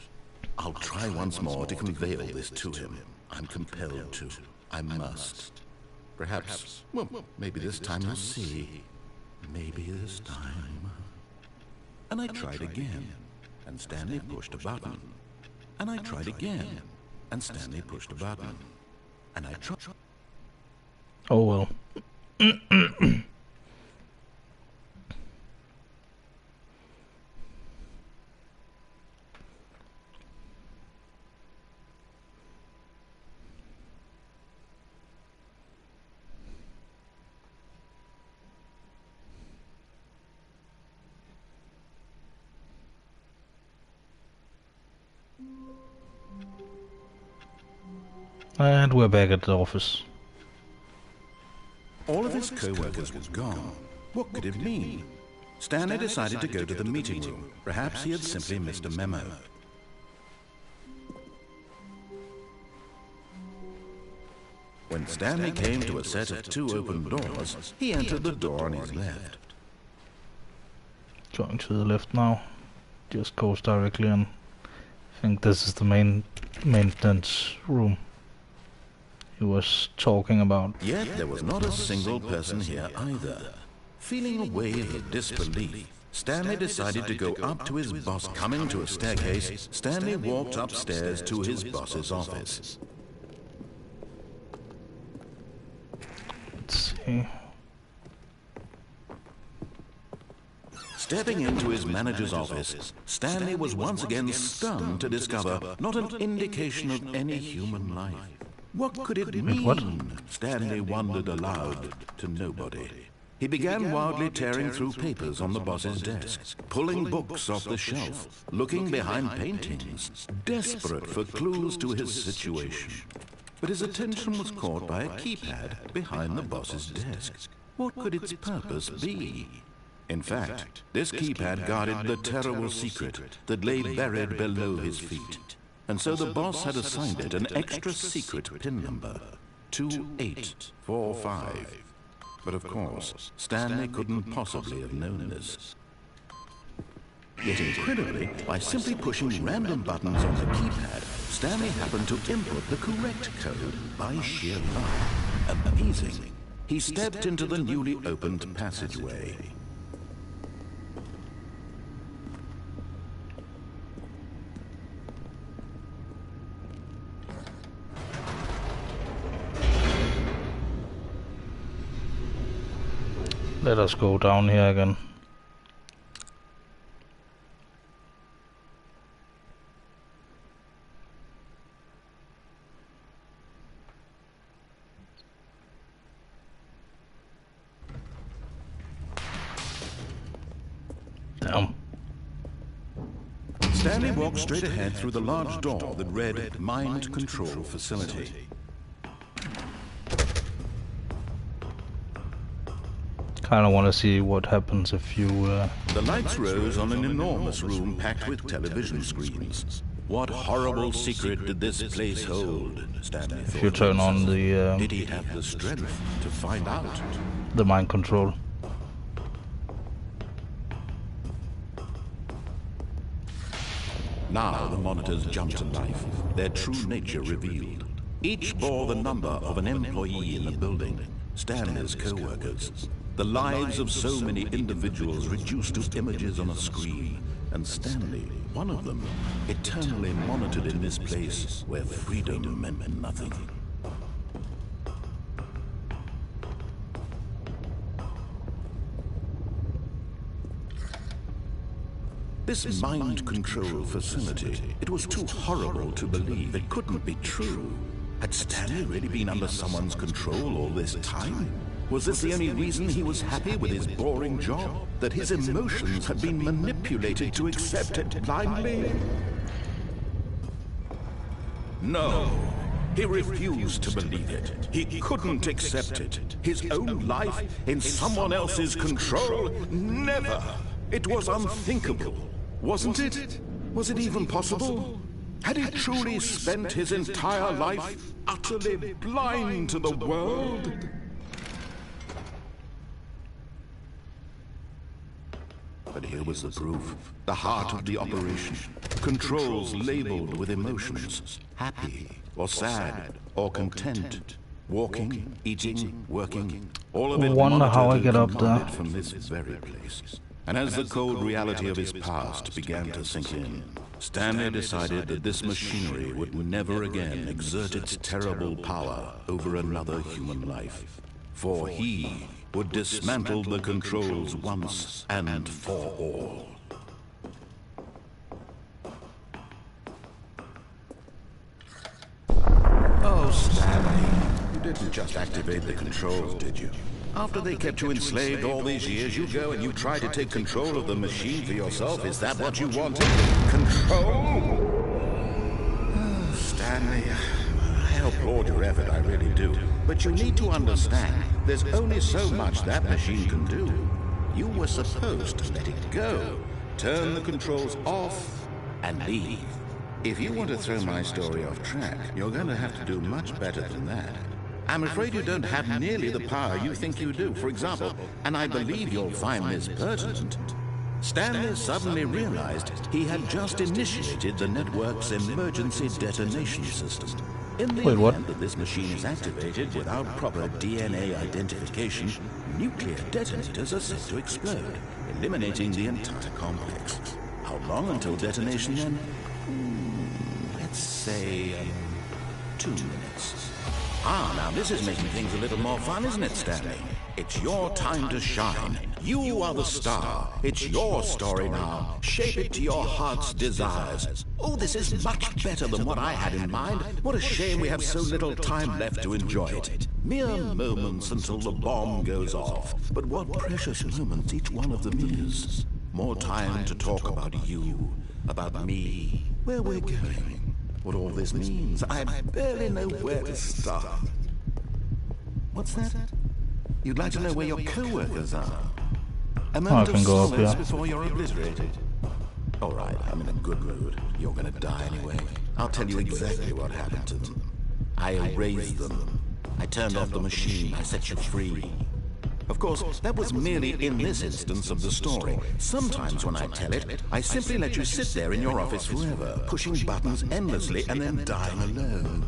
I'll try once more to convey all this to him. I'm compelled to. I must. Perhaps, well, maybe this time you'll see. Maybe this time. And I tried again. And Stanley pushed a button. And I tried again. And Stanley pushed a button. And I tried. Oh well. And we're back at the office. All of his co-workers were gone. What could it mean? Stanley decided to go to the meeting room. Perhaps he had simply missed a memo. When Stanley came to a set of 2 open doors, he entered the door on his left. Going to the left now. Just goes directly and think this is the main maintenance room he was talking about. Yet there was not a single person here either. Feeling a wave of disbelief, Stanley decided to go up to his boss. Coming to a staircase, Stanley walked upstairs to his boss's office. Let's see. Stepping into his manager's office, Stanley was once again stunned to discover not an indication of any human life. What could it mean? What? Stanley wondered aloud to nobody. He began wildly tearing through papers on the boss's desk, pulling books off the shelf, looking behind paintings, desperate for clues to his situation. But his attention was caught by a keypad behind the boss's desk. What could its purpose be? In fact, this keypad guarded the terrible secret that lay buried below his feet. And so the boss had assigned it an extra secret PIN number, 2845. But of course, Stanley couldn't possibly have known this. Yet incredibly, by simply pushing random buttons on the keypad, Stanley happened to input the correct code by sheer luck. Amazing. He stepped into the newly opened passageway. Let us go down here again. Damn. Stanley walked straight ahead through the large door that read Mind Control Facility. Kinda wanna see what happens if you The lights rose on an enormous room packed with television screens. What horrible secret did this place hold? Stanley thought. if you turn on Did he have the strength to find out? the mind control. Now the monitors jumped to life, their true nature revealed. Each bore the number of an employee in the building, Stanley's co-workers. The lives of so many individuals reduced to images on a screen, and Stanley, one of them, eternally monitored in this place where freedom meant nothing. This mind control facility, it was too horrible to believe. It couldn't be true. Had Stanley really been under someone's control all this time? Was this the only reason he was happy with his boring job? That his emotions had been manipulated to accept it blindly? No. He refused to believe it. He couldn't accept it. His own life in someone else's control? Never. It was unthinkable. Wasn't it? Was it even possible? Had he truly spent his entire life utterly blind to the world? But here was the proof, the heart of the operation. Controls labeled with emotions, happy or sad or content. Walking, eating, working, all of it Wonder how I monitored get and up there. commanded from this very place. And as the cold reality of his past began to sink in, Stanley decided that this machinery would never again exert its terrible power over another human life. For he would dismantle the controls once and for all. Oh, Stanley, you didn't just activate the controls, did you? After they kept you enslaved all these years, you go and you try to take control of the machine for yourself. Is that what you wanted? Control? Oh, Stanley, I applaud your effort, I really do. But you need to understand, there's only so much that machine can do. You were supposed to let it go, turn the controls off, and leave. If you want to throw my story off track, you're going to have to do much better than that. I'm afraid you don't have nearly the power you think you do. For example, and I believe you'll find this pertinent, Stanley suddenly realized he had just initiated the network's emergency detonation system. In the Wait, what? event that this machine is activated without proper DNA identification, nuclear detonators are set to explode, eliminating the entire complex. How long until detonation then? Let's say 2 minutes. Ah, now this is making things a little more fun, isn't it, Stanley? It's your time to shine. You are the star. It's your story now. Shape it to your heart's desires. Oh, this is much better than what I had in mind. What a shame we have so little time left to enjoy it. Mere moments until the bomb goes off. But what precious moments each one of them is. More time to talk about you, about me, where we're going, what all this means. I barely know where to start. What's that? You'd like to know where your co-workers are? A moment of silence before you're obliterated. All right, I'm in a good mood. You're gonna die anyway. I'll tell you exactly what happened to them. I erased them. I turned off the machine. I set you free. Of course, that was merely in this instance of the story. Sometimes when I tell it, I simply let you sit there in your office forever, pushing buttons endlessly and then dying alone.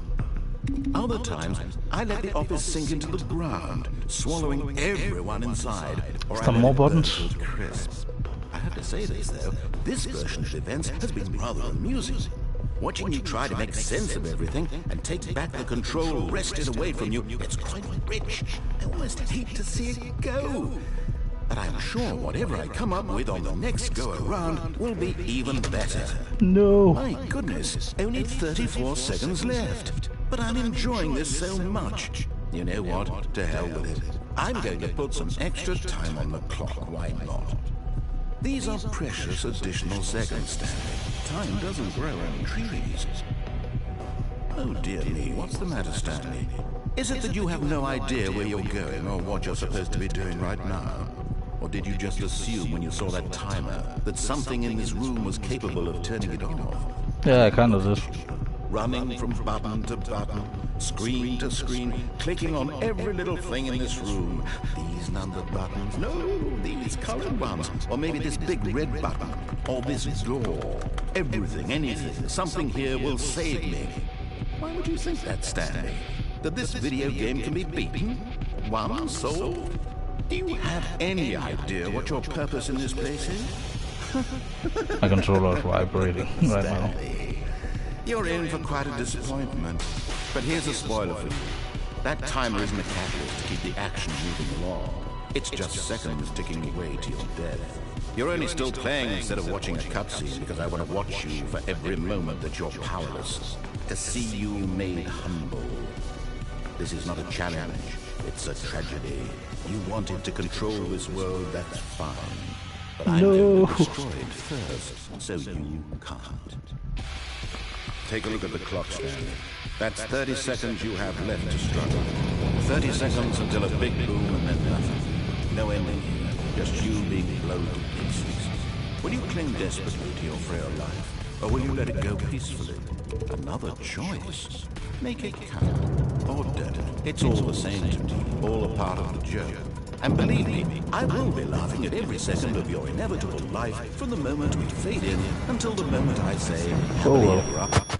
Other times, I let the office sink into the ground, swallowing everyone inside, or I Some more let it burn buttons? to a crisp. I have to say this, though, this version of events has been rather amusing. Watching you try to make sense of everything and take back the control wrested away from you, it's quite rich. I almost hate to see it go. But I'm sure whatever I come up with on the next go-around will be even better. No. My goodness, only 34 seconds left. But I'm enjoying this so much. You know what? To hell with it. I'm going to put some extra time on the clock, why not? These are precious additional seconds, Stanley. Time doesn't grow on trees. Oh dear me, what's the matter, Stanley? Is it that you have no idea where you're going or what you're supposed to be doing right now? Or did you just assume when you saw that timer that something in this room was capable of turning it off? Yeah, I kind of did. Running from button to button, screen to screen, clicking on every little thing in this room. These numbered buttons, no, these colored ones, or maybe this big red button, or this door. Everything, anything, something here will save me. Why would you think that, Stanley? That this video game can be beaten? Won? Solved? Do you have any idea what your purpose in this place is? My controller is vibrating right now. You're in for quite a disappointment. But here's a spoiler for you. That timer isn't a catalyst to keep the action moving along. It's just seconds ticking away to your death. You're only still playing instead of watching a cutscene because I want to watch you for every moment that you're powerless. To see you made humble. This is not a challenge. It's a tragedy. You wanted to control this world, that's fine. But I'm going to destroy it first, so you can't. Take a look at the clock, Stanley. That's 30 seconds you have left to struggle. 30 seconds until a big boom and then nothing. No ending here, just you being blown to pieces. Will you cling desperately to your frail life, or will you let it go peacefully? Another choice. Make it count, or don't. It's all the same to me, all a part of the joke. And believe me, I will be laughing at every second of your inevitable life from the moment we fade in until the moment I say, happily ever up.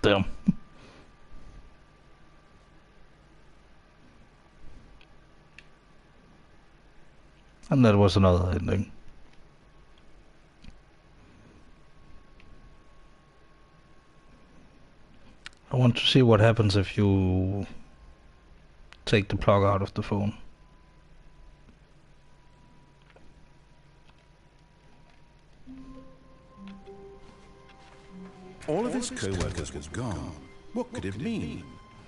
Damn. And that was another ending. I want to see what happens if you take the plug out of the phone. All of his co-workers were gone. What could it mean?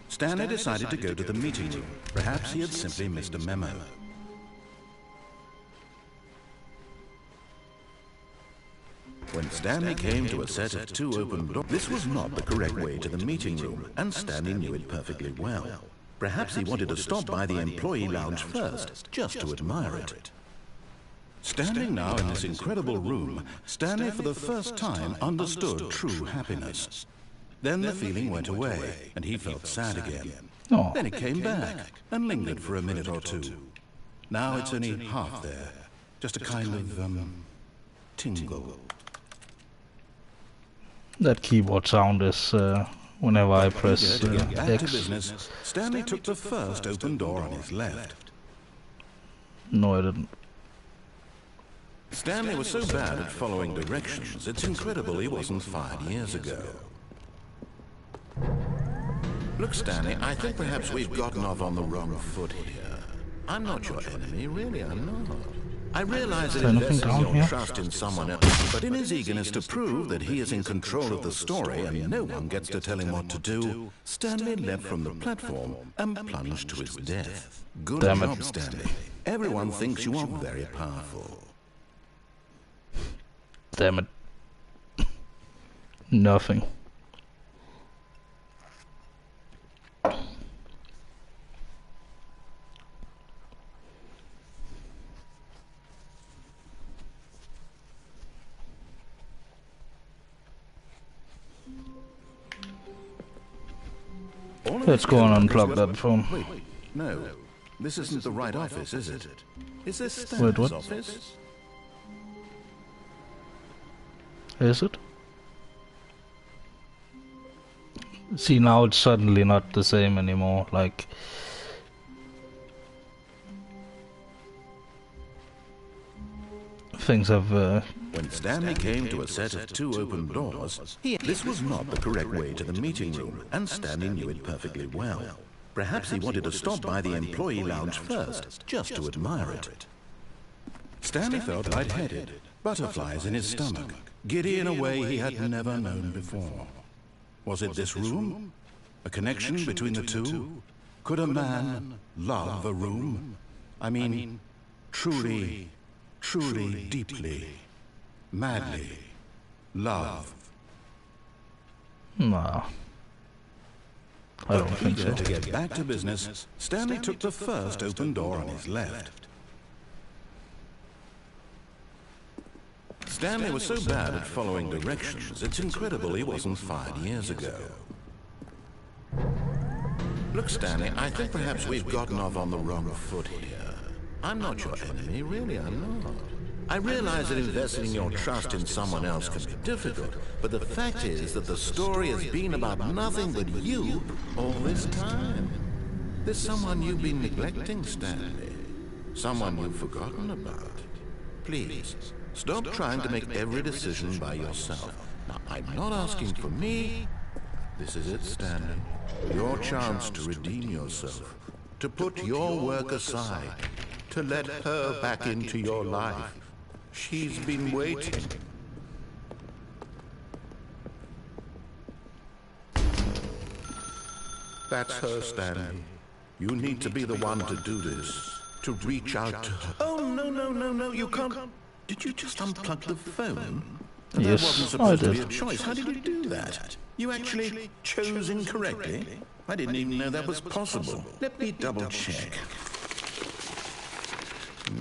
Stanley decided to go to the meeting room. Perhaps he had simply missed a memo. When Stanley came to a set of 2 open doors, this was not the correct way to the meeting room, and Stanley knew it perfectly well. Perhaps he wanted to stop by the employee lounge first, just to admire it. Standing now in this incredible room, Stanley for the first time understood true happiness. Then the feeling went away, and he felt sad again. Oh. Then it came back, and lingered for a minute or two. Now it's only half there. Just a kind of, tingle. That keyboard sound is whenever I press To get back to X. business, Stanley took the first open door on his left. No, I didn't. Stanley was so bad at following directions, it's incredible he wasn't fired years ago. Look, Stanley, I think perhaps we've gotten off on the wrong foot here. I'm not your enemy, really, I'm not. I realize that investing your trust in someone else, but in his eagerness to prove that he is in control of the story and no one gets to tell him what to do, Stanley leapt from the platform and plunged to his death. Good job, Stanley. Everyone thinks you are very powerful. Damn it. Nothing. Let's go and unplug that phone. Wait, no. This isn't the right office, is it? Is this Stanley's office? Is it? See, now it's suddenly not the same anymore, like... Things have, When Stanley came to a set of 2 open doors, this was not the correct way to the meeting room, and Stanley knew it perfectly well. Perhaps he wanted to stop by the employee lounge first, just to admire it. Stanley felt lightheaded, butterflies in his stomach, giddy in a way he had never known before. Was it this room? A connection between the two? Could a man love a room? I mean, truly, deeply, madly love. nah. I don't think so. To get back to business, Stanley took the first open door on his left. Stanley was so bad at following directions, it's incredible he wasn't fired years ago. Look, Stanley, I think perhaps we've gotten off on the wrong foot here. I'm not your enemy, really, I'm not. I realize that investing your trust in someone else can be difficult, but the fact is that the story has been about nothing but you all this time. There's someone you've been neglecting, Stanley. Someone you've forgotten about. Please, stop trying to make every decision by yourself. Now, I'm not asking for me. This is it, Stanley. Your chance to redeem yourself. To put your work aside. To let her back into your life. She's been waiting. That's her, Stanley. You need to be the one to do this. To reach out to her. Oh, no, you can't. Did you just unplug the phone? That Yes, wasn't supposed I to did. be a choice. How did you do that? You actually chose incorrectly? I didn't even know that was possible. Let me double check.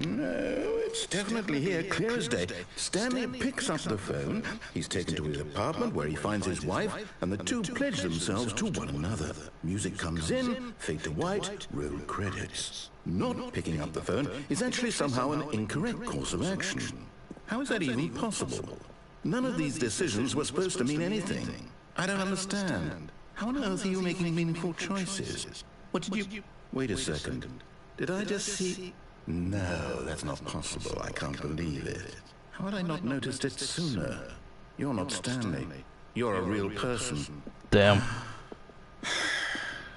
No, it's definitely here, clear as day. Stanley picks up the phone. He's taken to his apartment where he finds his wife, and the two pledge themselves to one another. Music comes in, fade to white, roll credits. Not picking up the phone is actually somehow an incorrect course of action. How is that even possible? None of these decisions were supposed to mean anything. I don't understand. How on earth are you making meaningful choices? What did you... Wait a second. Did I just see... No, that's not possible. I can't believe it. How had I not noticed it sooner? You're not Stanley. You're a real person. Damn.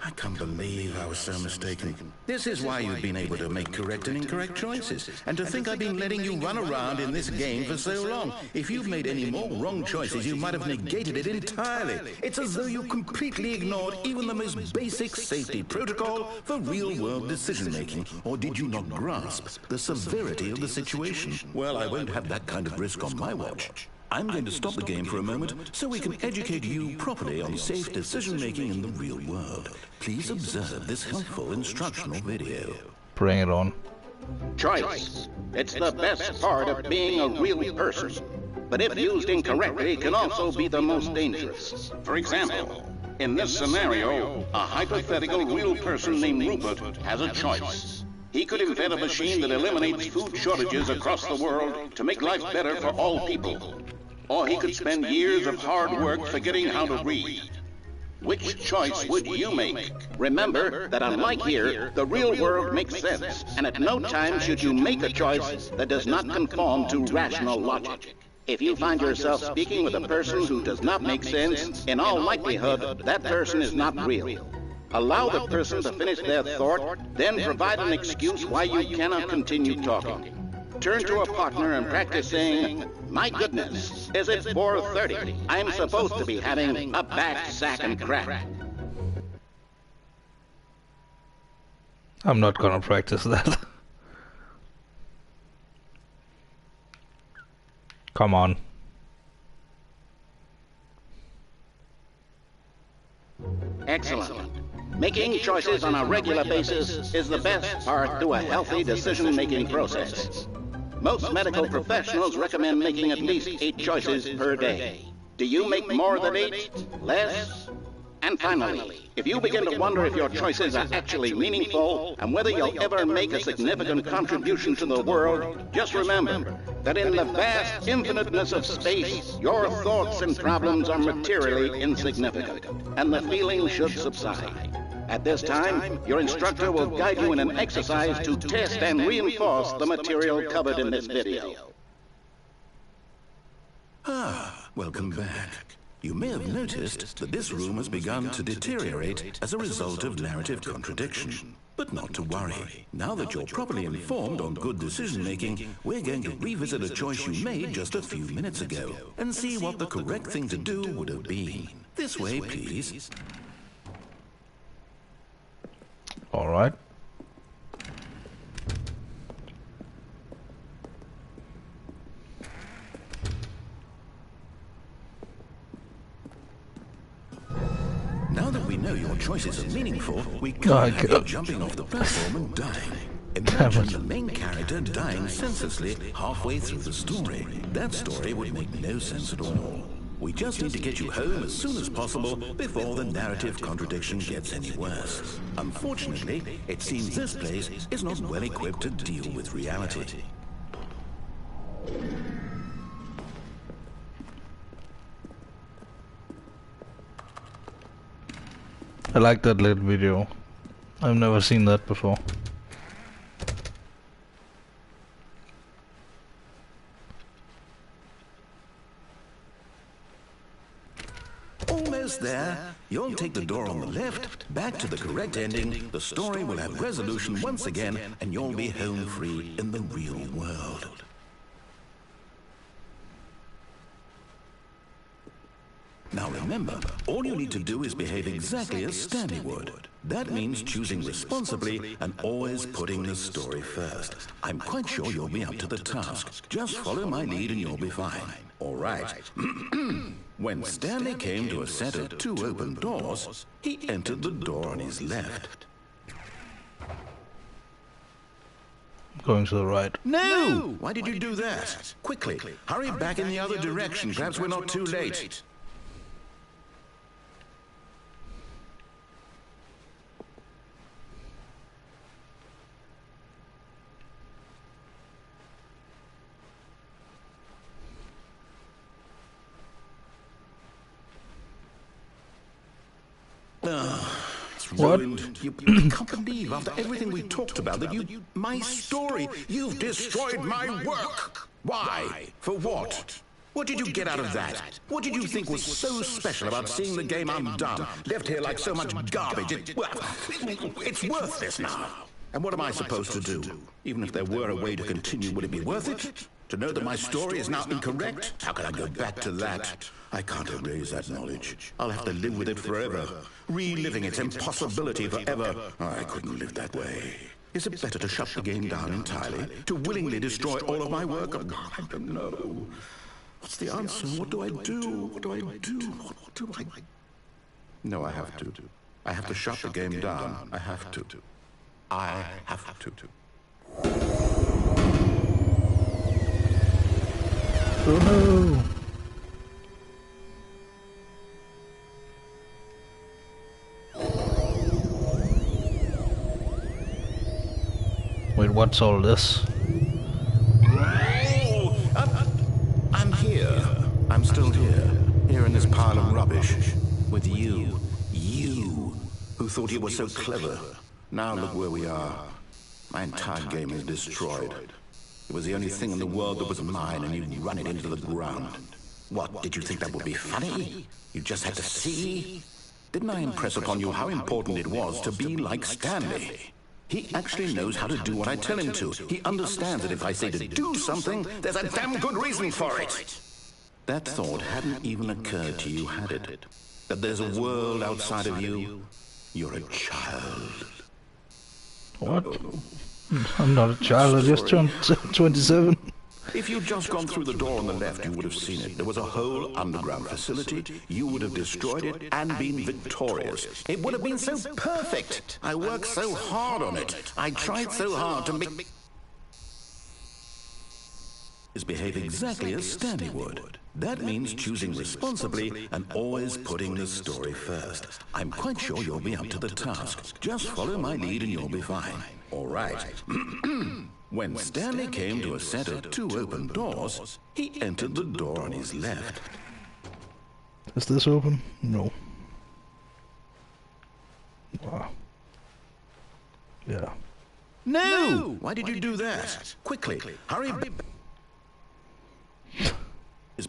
I can't believe I was so mistaken. This is why you've been able to make correct and incorrect choices. And to think I've been letting you run around in this game for so long. If you've made any more wrong choices, you might have negated it entirely. It's as though you completely ignored even the most basic safety protocol for real-world decision-making. Or did you not grasp the severity of the situation? Well, I won't have that kind of risk on my watch. I'm going to stop the game for a moment so we can educate you properly on safe decision-making in the real world. Please observe this helpful instructional video. Bring it on. Choice. It's the best part of being a real person. But if used incorrectly, it can also be the most dangerous. For example, in this scenario, a hypothetical real person named Rupert has a choice. He could invent a machine that eliminates food shortages across the world to make life better for all people. Or he could spend years of hard work forgetting how to read. Which choice would you make? Remember that unlike here, the real world makes sense, and at no time should you make a choice that does not conform to rational logic. If you find yourself speaking with a person who does not make sense, in all likelihood, that person is not real. Allow the person to finish their thought, then provide an excuse why you cannot continue talking. Turn to a partner and practice saying, "My goodness, is it 4:30? I'm supposed to be having a back, sack, and crack." I'm not gonna practice that. Come on. Excellent. Making choices on a regular basis is the best part to a healthy decision-making process. Most medical professionals recommend making at least 8 choices per day. Do you make more than 8? Less? And finally, if you begin to wonder if your choices are actually meaningful and whether you'll ever make a significant contribution to the world, just remember that in the vast infiniteness of space, your thoughts and problems are materially insignificant, and the feeling should subside. At this time, your instructor will guide you in an exercise to test and reinforce the material covered in this video. Welcome back. You may have noticed that this room has begun to deteriorate as a result of narrative contradiction. But not to worry. Now that you're properly informed on good decision-making, we're going to revisit a choice you made just a few minutes ago and see what the correct thing to do would have been. This way, please. All right. Now that we know your choices are meaningful, we can't have you jumping off the platform and dying. Imagine the main character dying senselessly halfway through the story. That story would make no sense at all. We just need to get you home as soon as possible before the narrative contradiction gets any worse. Unfortunately, it seems this place is not well equipped to deal with reality. I like that little video. I've never seen that before. Almost there. You'll take the door on the left, back to the correct ending, the story will have resolution once again, and you'll be home free in the real world. Now remember, all you need to do is behave exactly as Stanley would. That means choosing responsibly and always putting the story first. I'm quite sure you'll be up to the task. Just follow my lead and you'll be fine. All right. When Stanley came to a set of 2 open doors, he entered the door on his left. Going to the right. No! Why did you do that? Quickly, hurry back in the other direction. Perhaps we're not too late. It's ruined. You can't believe after everything we talked about that my story, you've destroyed my work. Why? For what? What did you get out of that? What did you think was so special about seeing the game undone, left here like so much garbage? It's worthless now. And what am I supposed to do? Even if there were a way to continue, would it be worth it? To know that my story is now incorrect? How can I go back to that? I can't erase that knowledge. I'll have to live with it forever, reliving its impossibility forever. I couldn't live that way. Is it better to shut the game down entirely? To willingly destroy all of my work? I don't know. What's the answer? What do I do? What do I do? What do I... No, I have to. I have to shut the game down. I have to. I have to. Oh no! What's all this? I'm here. I'm still here. Here in this pile of rubbish. With you. You, who thought you were so clever. Now look where we are. My entire game is destroyed. It was the only thing in the world that was mine, and you run it into the ground. What, did you think that would be funny? You just had to see? Didn't I impress upon you how important it was to be like Stanley? He actually knows how to do what I tell him to. He understands that if I say to do something, there's a damn good reason for it. That thought hadn't even occurred to you, had it? That there's a world outside of you? You're a child. What? I'm not a child, I just turned 27. If you'd just gone through the door on the left, you would have seen it. There was a whole underground facility. You would have destroyed it and been victorious. It would have been so perfect. I worked so hard on it. I tried so hard to make... behave exactly as Stanley would. That means choosing responsibly and always putting the story first. I'm quite sure you'll be up to the task. Just follow my lead and you'll be fine. All right. When Stanley came to a set of 2 open doors, he entered the door on his left. Is this open? No. Wow. Yeah. No! Why did you do that? Quickly, hurry back.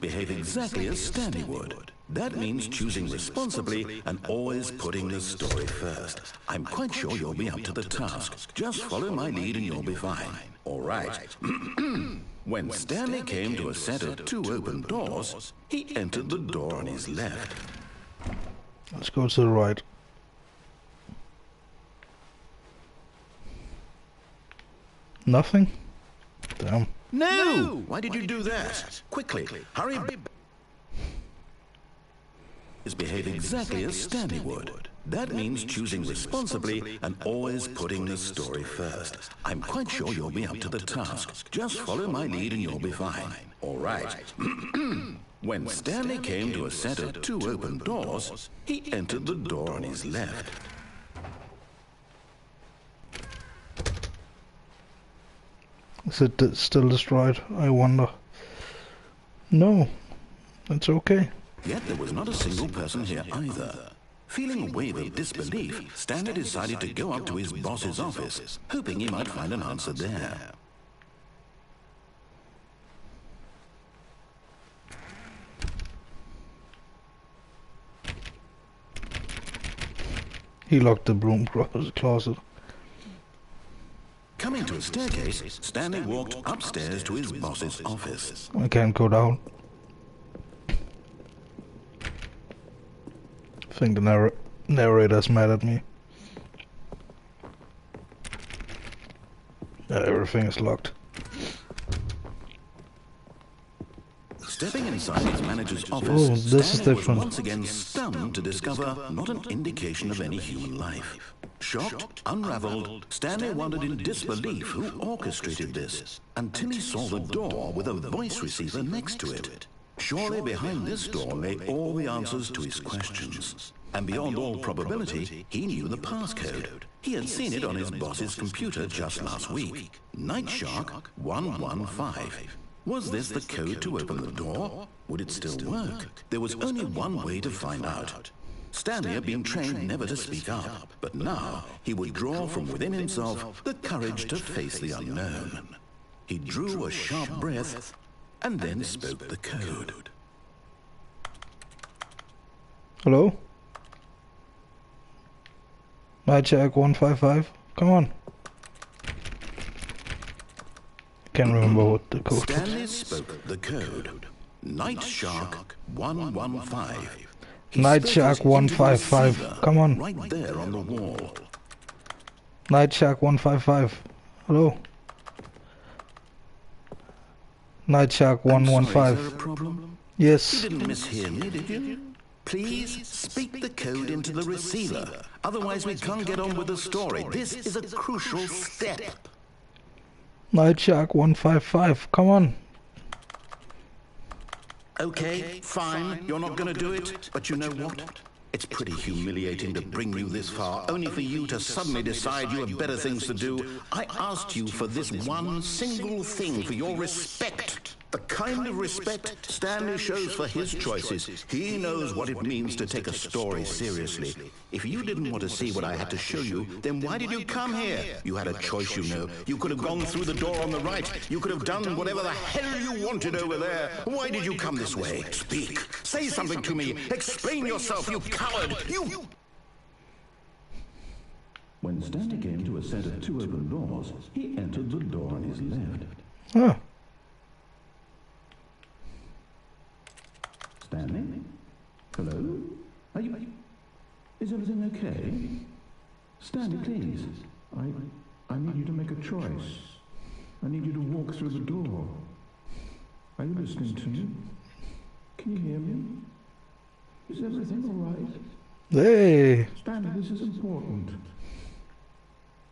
Behave exactly as Stanley would. That means choosing responsibly and always putting the story first. I'm quite sure you'll be up to the task. Just follow my lead and you'll be fine. All right. When Stanley came to a set of 2 open doors, he entered the door on his left. Let's go to the right. Nothing? Damn. No! Why did you do that? Quickly, hurry back. Behave exactly as Stanley would. That means choosing responsibly and always putting the story first. I'm quite sure you'll be up to the task. Just follow my lead and you'll be fine. All right. When Stanley came to a set of 2 open doors, he entered the door on his left. Is it still destroyed? I wonder. No, it's okay. Yet there was not a single person here either. Feeling a wave of disbelief, Stanley decided to go up to his boss's office, hoping he might find an answer there. He locked the broom closet. Coming to a staircase, Stanley walked upstairs to his boss's office. I can't go down. I think the narrator's mad at me. Yeah, everything is locked. Stepping inside his manager's office, Oh, this is Stanley different. was once again stunned to discover not an indication of any human life. Shocked, unraveled, Stanley wondered in disbelief who orchestrated this, until he saw the door with a voice receiver next to it. Surely behind this door lay all the answers to his questions. And beyond all probability, he knew the passcode. He had seen it on his boss's computer just last week. Night Shark 115. Was this the code to open the door? Would it still work? There was only one way to find out. Stanley had been trained never to speak up, but now he would draw from within himself the courage to face the unknown. He drew a sharp breath and then spoke the code. Hello? Night Shark 155? Come on. Can't remember what the code was. Stanley spoke the code. Night Shark 115. Night Shark 155. Come on. Right there on the wall. Night Shark 155. Hello? Night Shark I'm sorry, 115. is there a problem? Yes. You didn't mishear me, did you? Please speak the code into the receiver. Otherwise we can't get on with the story. This is a crucial step. Night Shark 155. Come on. Okay, fine, you're not going to do it, but you know what? It's pretty humiliating to bring you this far, only for you to suddenly decide you have better things to do. I asked you for this one single thing, for your respect. The kind of respect Stanley shows for his choices. He knows what it means to take a story seriously. If you didn't want to see what I had to show you, then why did you come here? You had a choice, you know. You could have gone through the door on the right. You could have done whatever the hell you wanted over there. Why did you come this way? Speak. Say something to me. Explain yourself, you coward. You... When Stanley came to a set of 2 open doors, he entered the door on his left. Oh. Stanley? Hello? Are you... Is everything okay? Stanley, please. I need you to make a choice. I need you to walk through the door. Are you listening to me? Can you hear me? Is everything all right? Hey. Stanley, this is important.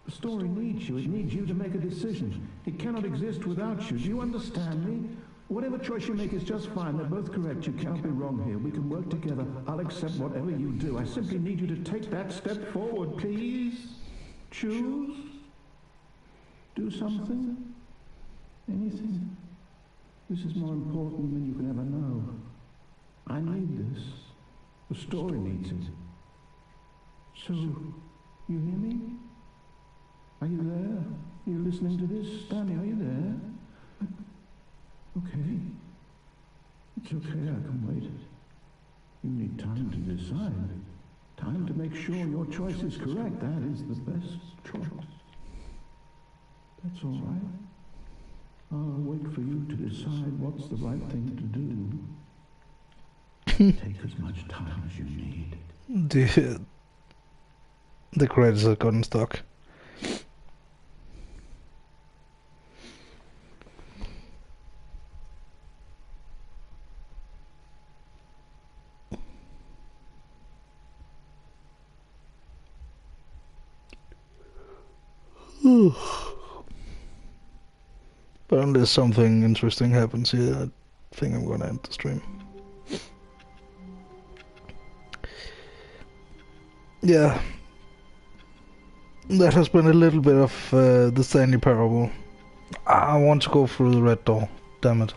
The story needs you. It needs you to make a decision. It cannot exist without you. Do you understand me? Whatever choice you make is just fine. They're both correct. You cannot be wrong here. We can work together. I'll accept whatever you do. I simply need you to take that step forward, please. Choose. Do something. Anything. This is more important than you can ever know. I need this. The story needs it. So, you hear me? Are you there? Are you listening to this? Stanley, are you there? Okay. It's okay, I can wait. You need time to decide. Time to make sure your choice is correct. That is the best choice. That's all right. I'll wait for you to decide what's the right thing to do. Take as much time as you need. The credits are gone stock. But unless something interesting happens here, I think I'm gonna end the stream. Yeah, that has been a little bit of the Stanley parable. I want to go through the red door. Damn it.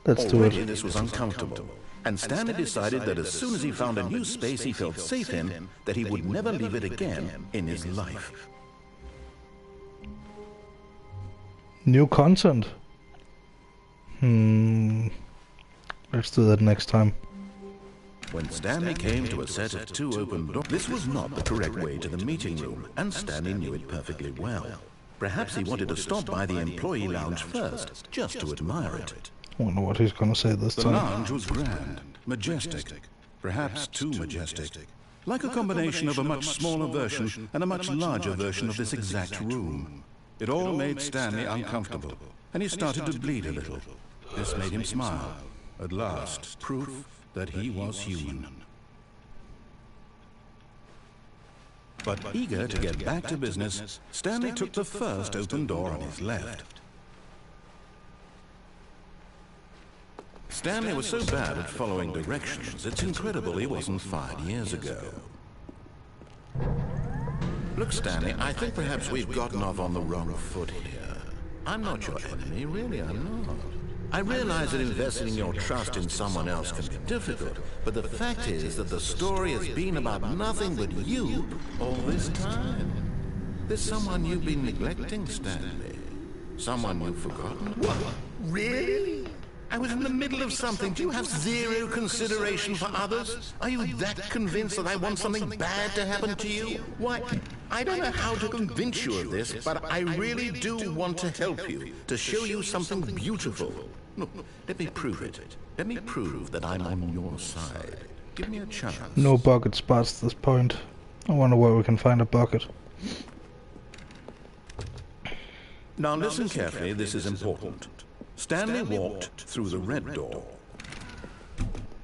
Let's do it. This was uncomfortable. And Stanley decided that as soon as he found a new space he felt safe in, that he would never leave it again in his life. New content. Let's do that next time. When Stanley came to a set of 2 open doors, this was not the correct way to the meeting room, and Stanley knew it perfectly well. Perhaps he wanted to stop by the employee lounge first, just to admire it. I wonder what he's gonna say this The time. lounge was grand, majestic, perhaps too majestic. Like a combination of a much smaller version and a much larger version of this exact room. It all made Stanley uncomfortable, and he started to bleed a little. This made him smile. At last, proof that he was human. But eager to get back to business, Stanley took the first open door on his left. Stanley was so bad at following directions, it's incredible he wasn't fired years ago. Look, Stanley, I think perhaps we've gotten off on the wrong foot here. I'm not your enemy, really, I'm not. I realize that investing your trust in someone else can be difficult, but the fact is that the story has been about nothing but you all this time. There's someone you've been neglecting, Stanley. Someone you've forgotten. What? Really? I was in the middle of something. Do you have zero consideration for others? Are you that convinced that I want something bad to happen to you? Why, I don't know how to convince you of this, but I really do want to help you, to show you something beautiful. Look, let me prove it. Let me prove that I'm on your side. Give me a chance. No buckets past this point. I wonder where we can find a bucket. Now listen carefully, this is important. Stanley walked through the red door.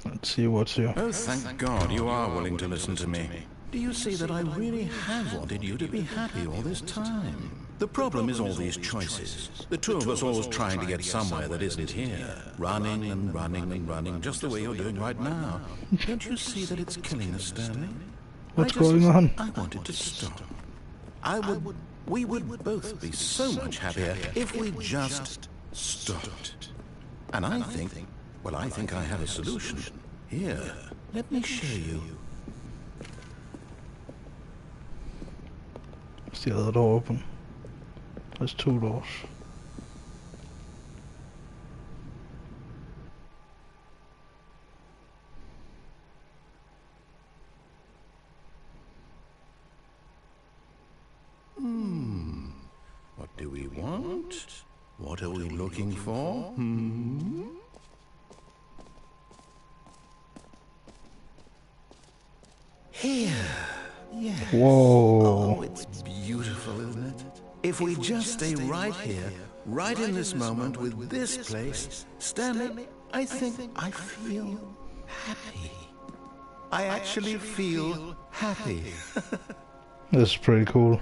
Let's see what's here. Oh, thank God you are willing to listen to me. Do you see that I really have wanted you to be happy all this time? The problem is all these choices. The two of us always trying to get somewhere that isn't here. Running and running and running, just the way you're doing right now. Don't you see that it's killing us, Stanley? What's going on? I wanted to stop. We would both be so much happier if we just stopped. And I think I have a solution. Here, let me show you. Is the other door open? There's two doors. What do we want? What are we looking for? Here. Yes. Whoa. Oh, it's beautiful, isn't it? If we just stay right here, right in this moment with this place, Stanley, I think I feel happy. I actually feel happy. This is pretty cool.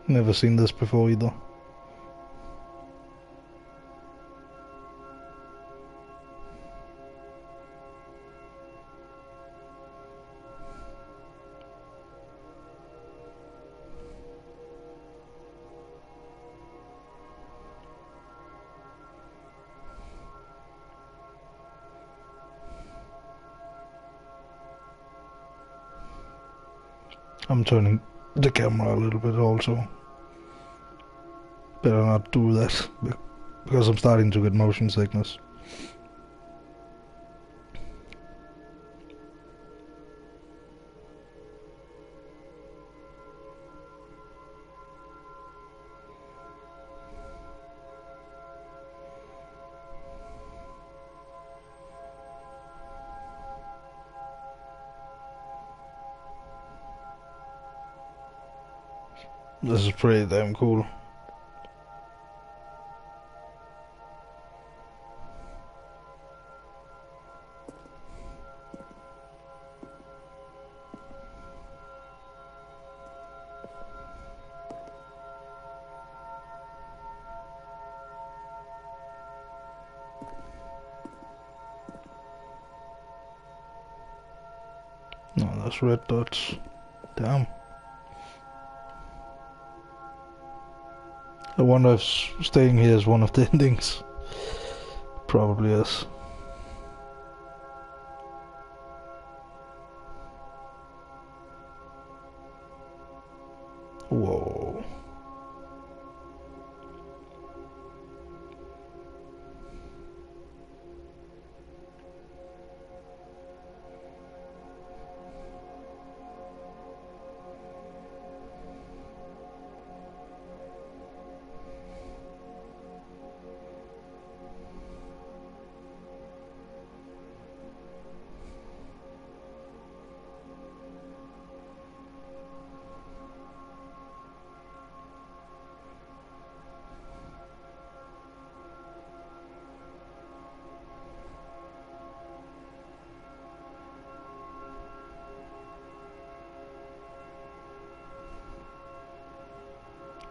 Never seen this before either. I'm turning the camera a little bit also. Better not do that, because I'm starting to get motion sickness. This is pretty damn cool. No, that's red dots. Damn. I wonder if staying here is one of the endings. Probably is. Whoa.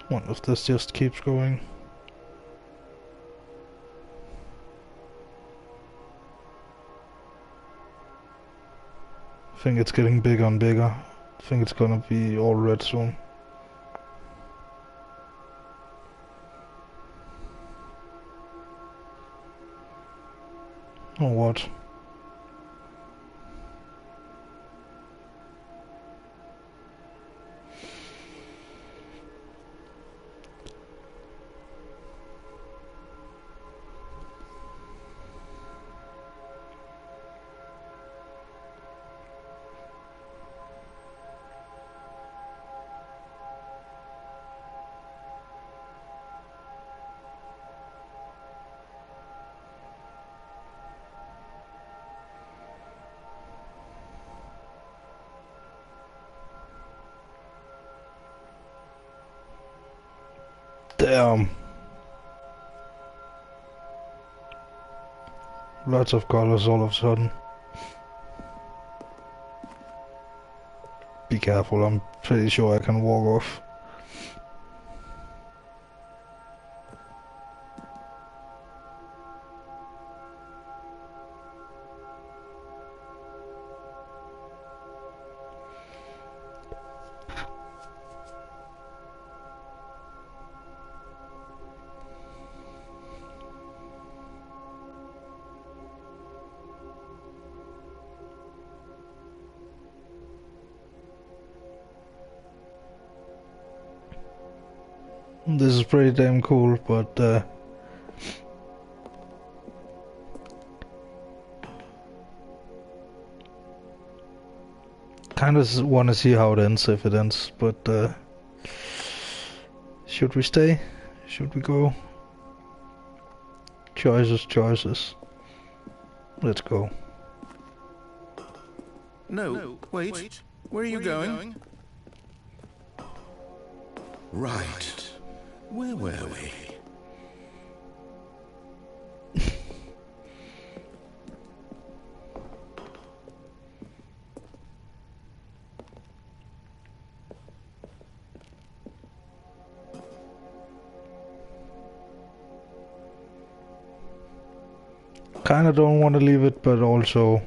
Wonder if this just keeps going. I think it's getting bigger and bigger. I think it's gonna be all red soon. Or what? Damn. Lots of colors all of a sudden. Be careful, I'm pretty sure I can walk off. This is pretty damn cool, but kind of want to see how it ends, if it ends. But should we stay? Should we go? Choices. Let's go. No, wait. Where are you going? Right. Where were we? Kinda don't want to leave it, but also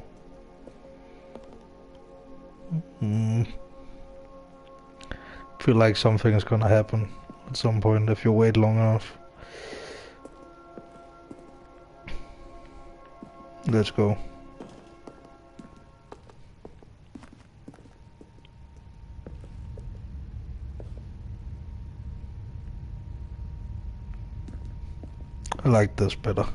feel like something is gonna happen at some point if you wait long enough. Let's go. I like this better.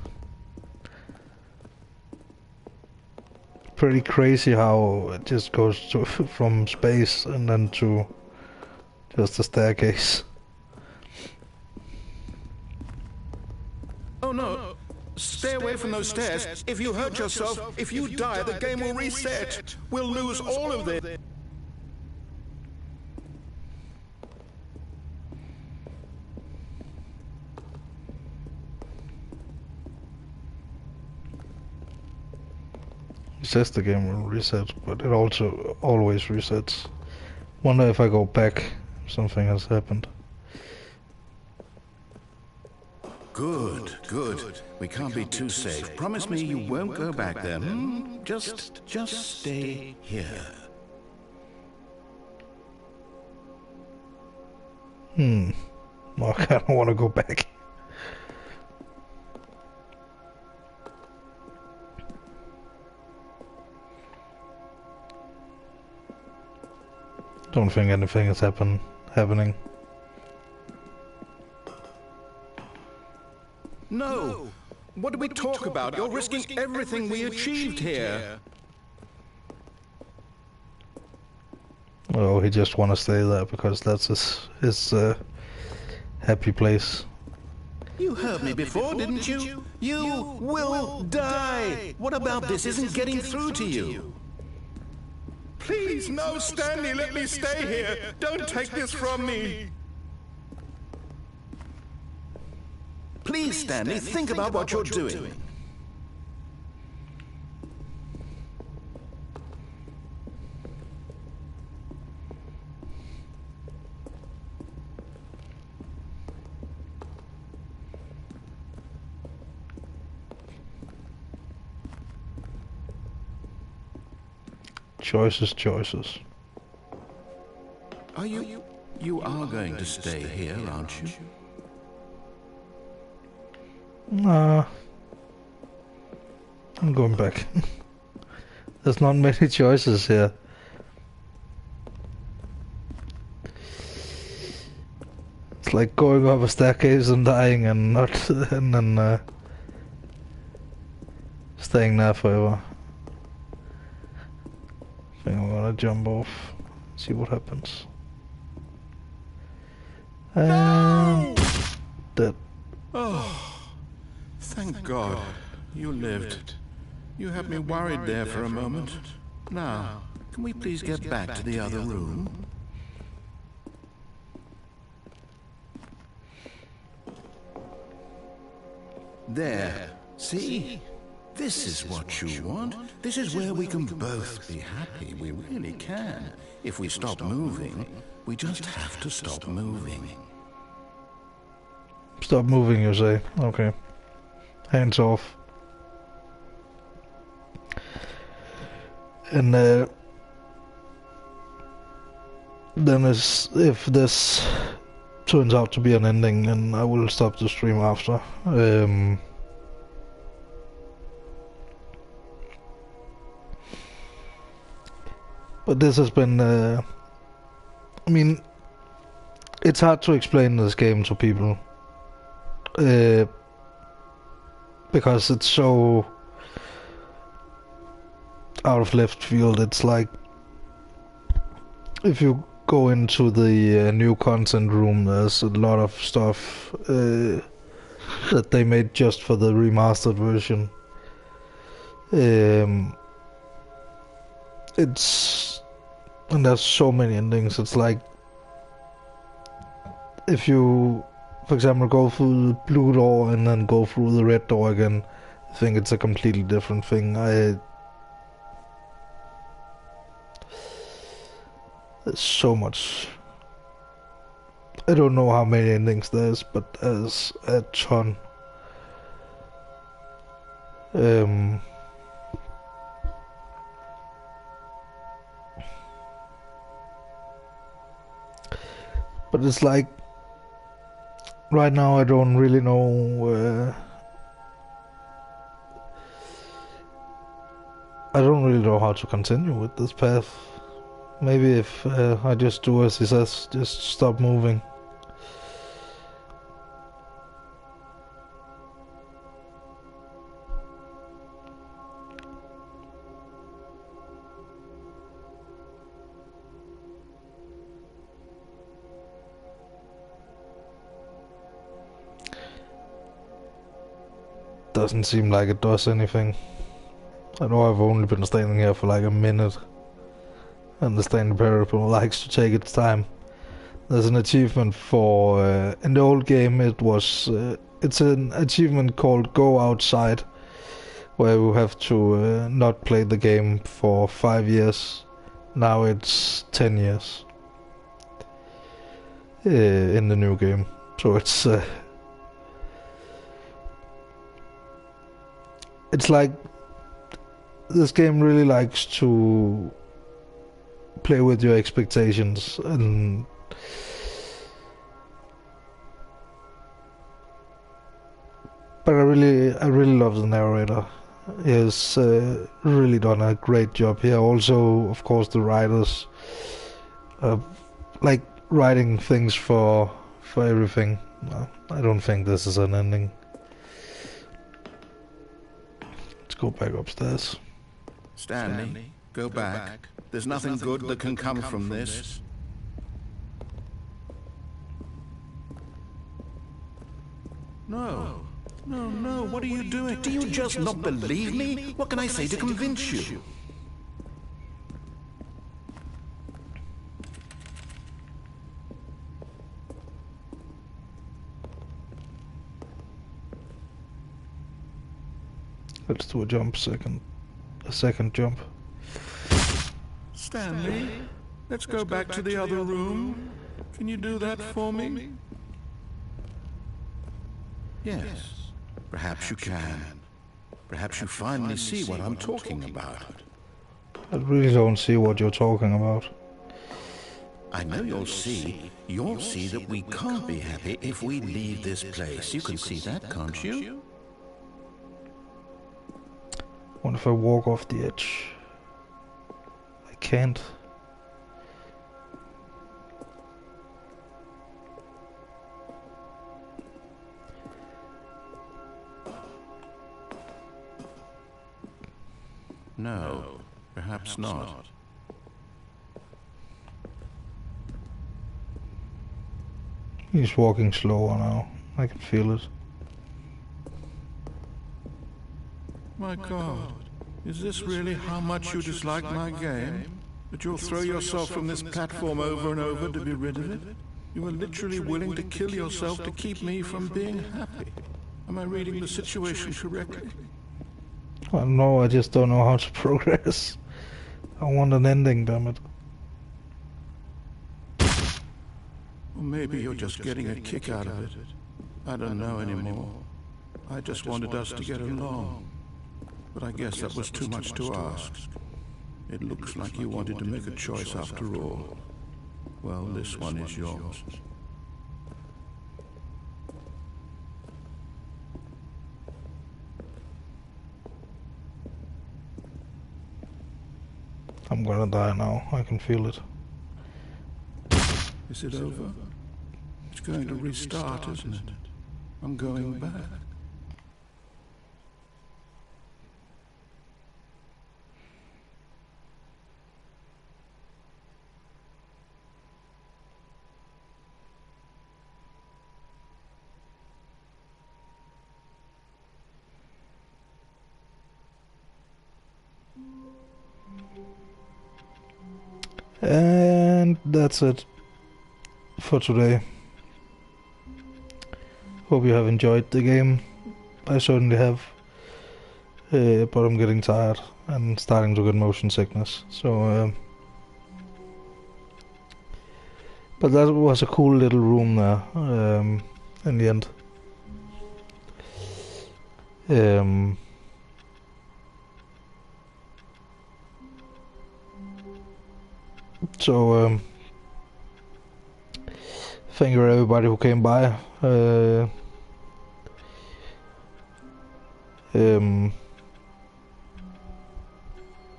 Pretty crazy how it just goes to from space and then to just a staircase. Oh no! Stay away from those stairs. If you hurt yourself, if you die, the game will reset. We'll lose all of this. It says the game will reset, but it also always resets. Wonder if I go back, something has happened. Good. We can't be too safe. Promise me you won't go back there. Just stay here. Well, I kinda wanna go back. Don't think anything is happening. No! What did we talk about? You're risking everything we achieved here. Oh, he just wanna stay there because that's his happy place. You heard me before, didn't you? You will die! What about this isn't getting through to you? Please, no, Stanley, let me stay here. Don't take this from me. Please, Stanley, think about what you're doing. Choices. Are you are going to stay here, aren't you? Nah. I'm going back. There's not many choices here. It's like going up a staircase and dying and not and then staying there forever. I think I'm gonna jump off, see what happens. And dead. Oh, thank God you lived. You had me worried there for a moment. Now, can we please get back to the other room? There. See? This is what you want. This is where we can both be happy. We really can. If we stop moving, we just have to stop moving. Stop moving, you say? Okay. Hands off. And then if this turns out to be an ending, then I will stop the stream after. But this has been, I mean, it's hard to explain this game to people. Because it's so out of left field. It's like if you go into the new content room, there's a lot of stuff that they made just for the remastered version. And there's so many endings. It's like if you, for example, go through the blue door and then go through the red door again, I think it's a completely different thing. There's so much. I don't know how many endings there's, but there's a ton. But it's like right now I don't really know. I don't really know how to continue with this path. Maybe if I just do as he says, just stop moving. Doesn't seem like it does anything. I know I've only been standing here for like a minute. I understand the parable likes to take its time. There's an achievement for in the old game it was it's an achievement called Go Outside, where you have to not play the game for 5 years. Now it's 10 years in the new game, so it's like this game really likes to play with your expectations, and but I really love the narrator. He has really done a great job here. Also, of course, the writers like writing things for everything. I don't think this is an ending. Let's go back upstairs. Stanley, go back. There's nothing good that can come from this. No, what are you doing? Do you just not believe me? What can I say to convince you? Let's do a second jump. Stanley, let's go back to the other room. Can you do that for me? Yes, perhaps you can. Perhaps you finally see what I'm talking about. I really don't see what you're talking about. I know you'll see. You'll see that we can't be happy if we leave this place. You can see that, can't you? What if I walk off the edge? I can't. No, perhaps not. He's walking slower now. I can feel it. My God, is this really how much you dislike my game? That you'll throw yourself from this platform over and over to be rid of it? You are literally willing to kill yourself to keep me from being happy. Am I reading the situation correctly? Well, no, I just don't know how to progress. I want an ending, damn it. Or maybe you're just getting a kick out of it. I don't know anymore. I just wanted us to get along. But I guess that was too much to ask. It looks like you wanted to make a choice after all. Well, this one is yours. I'm gonna die now. I can feel it. Is it over? going to restart, isn't it? I'm going back. And that's it for today. Hope you have enjoyed the game. I certainly have. But I'm getting tired and starting to get motion sickness. So, but that was a cool little room there. In the end. So, thank you everybody who came by.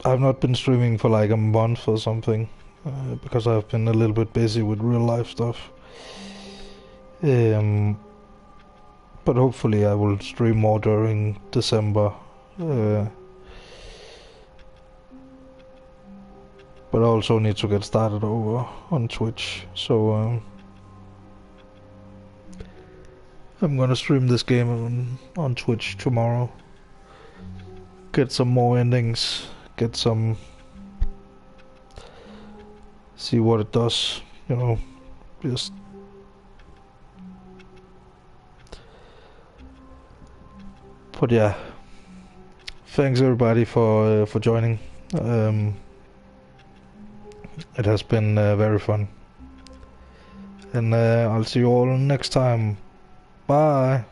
I've not been streaming for like a month or something, because I've been a little bit busy with real life stuff. But hopefully I will stream more during December. But I also need to get started over on Twitch, so I'm gonna stream this game on Twitch tomorrow. Get some more endings, see what it does, you know, just but yeah, thanks everybody for joining. It has been very fun, and I'll see you all next time. Bye.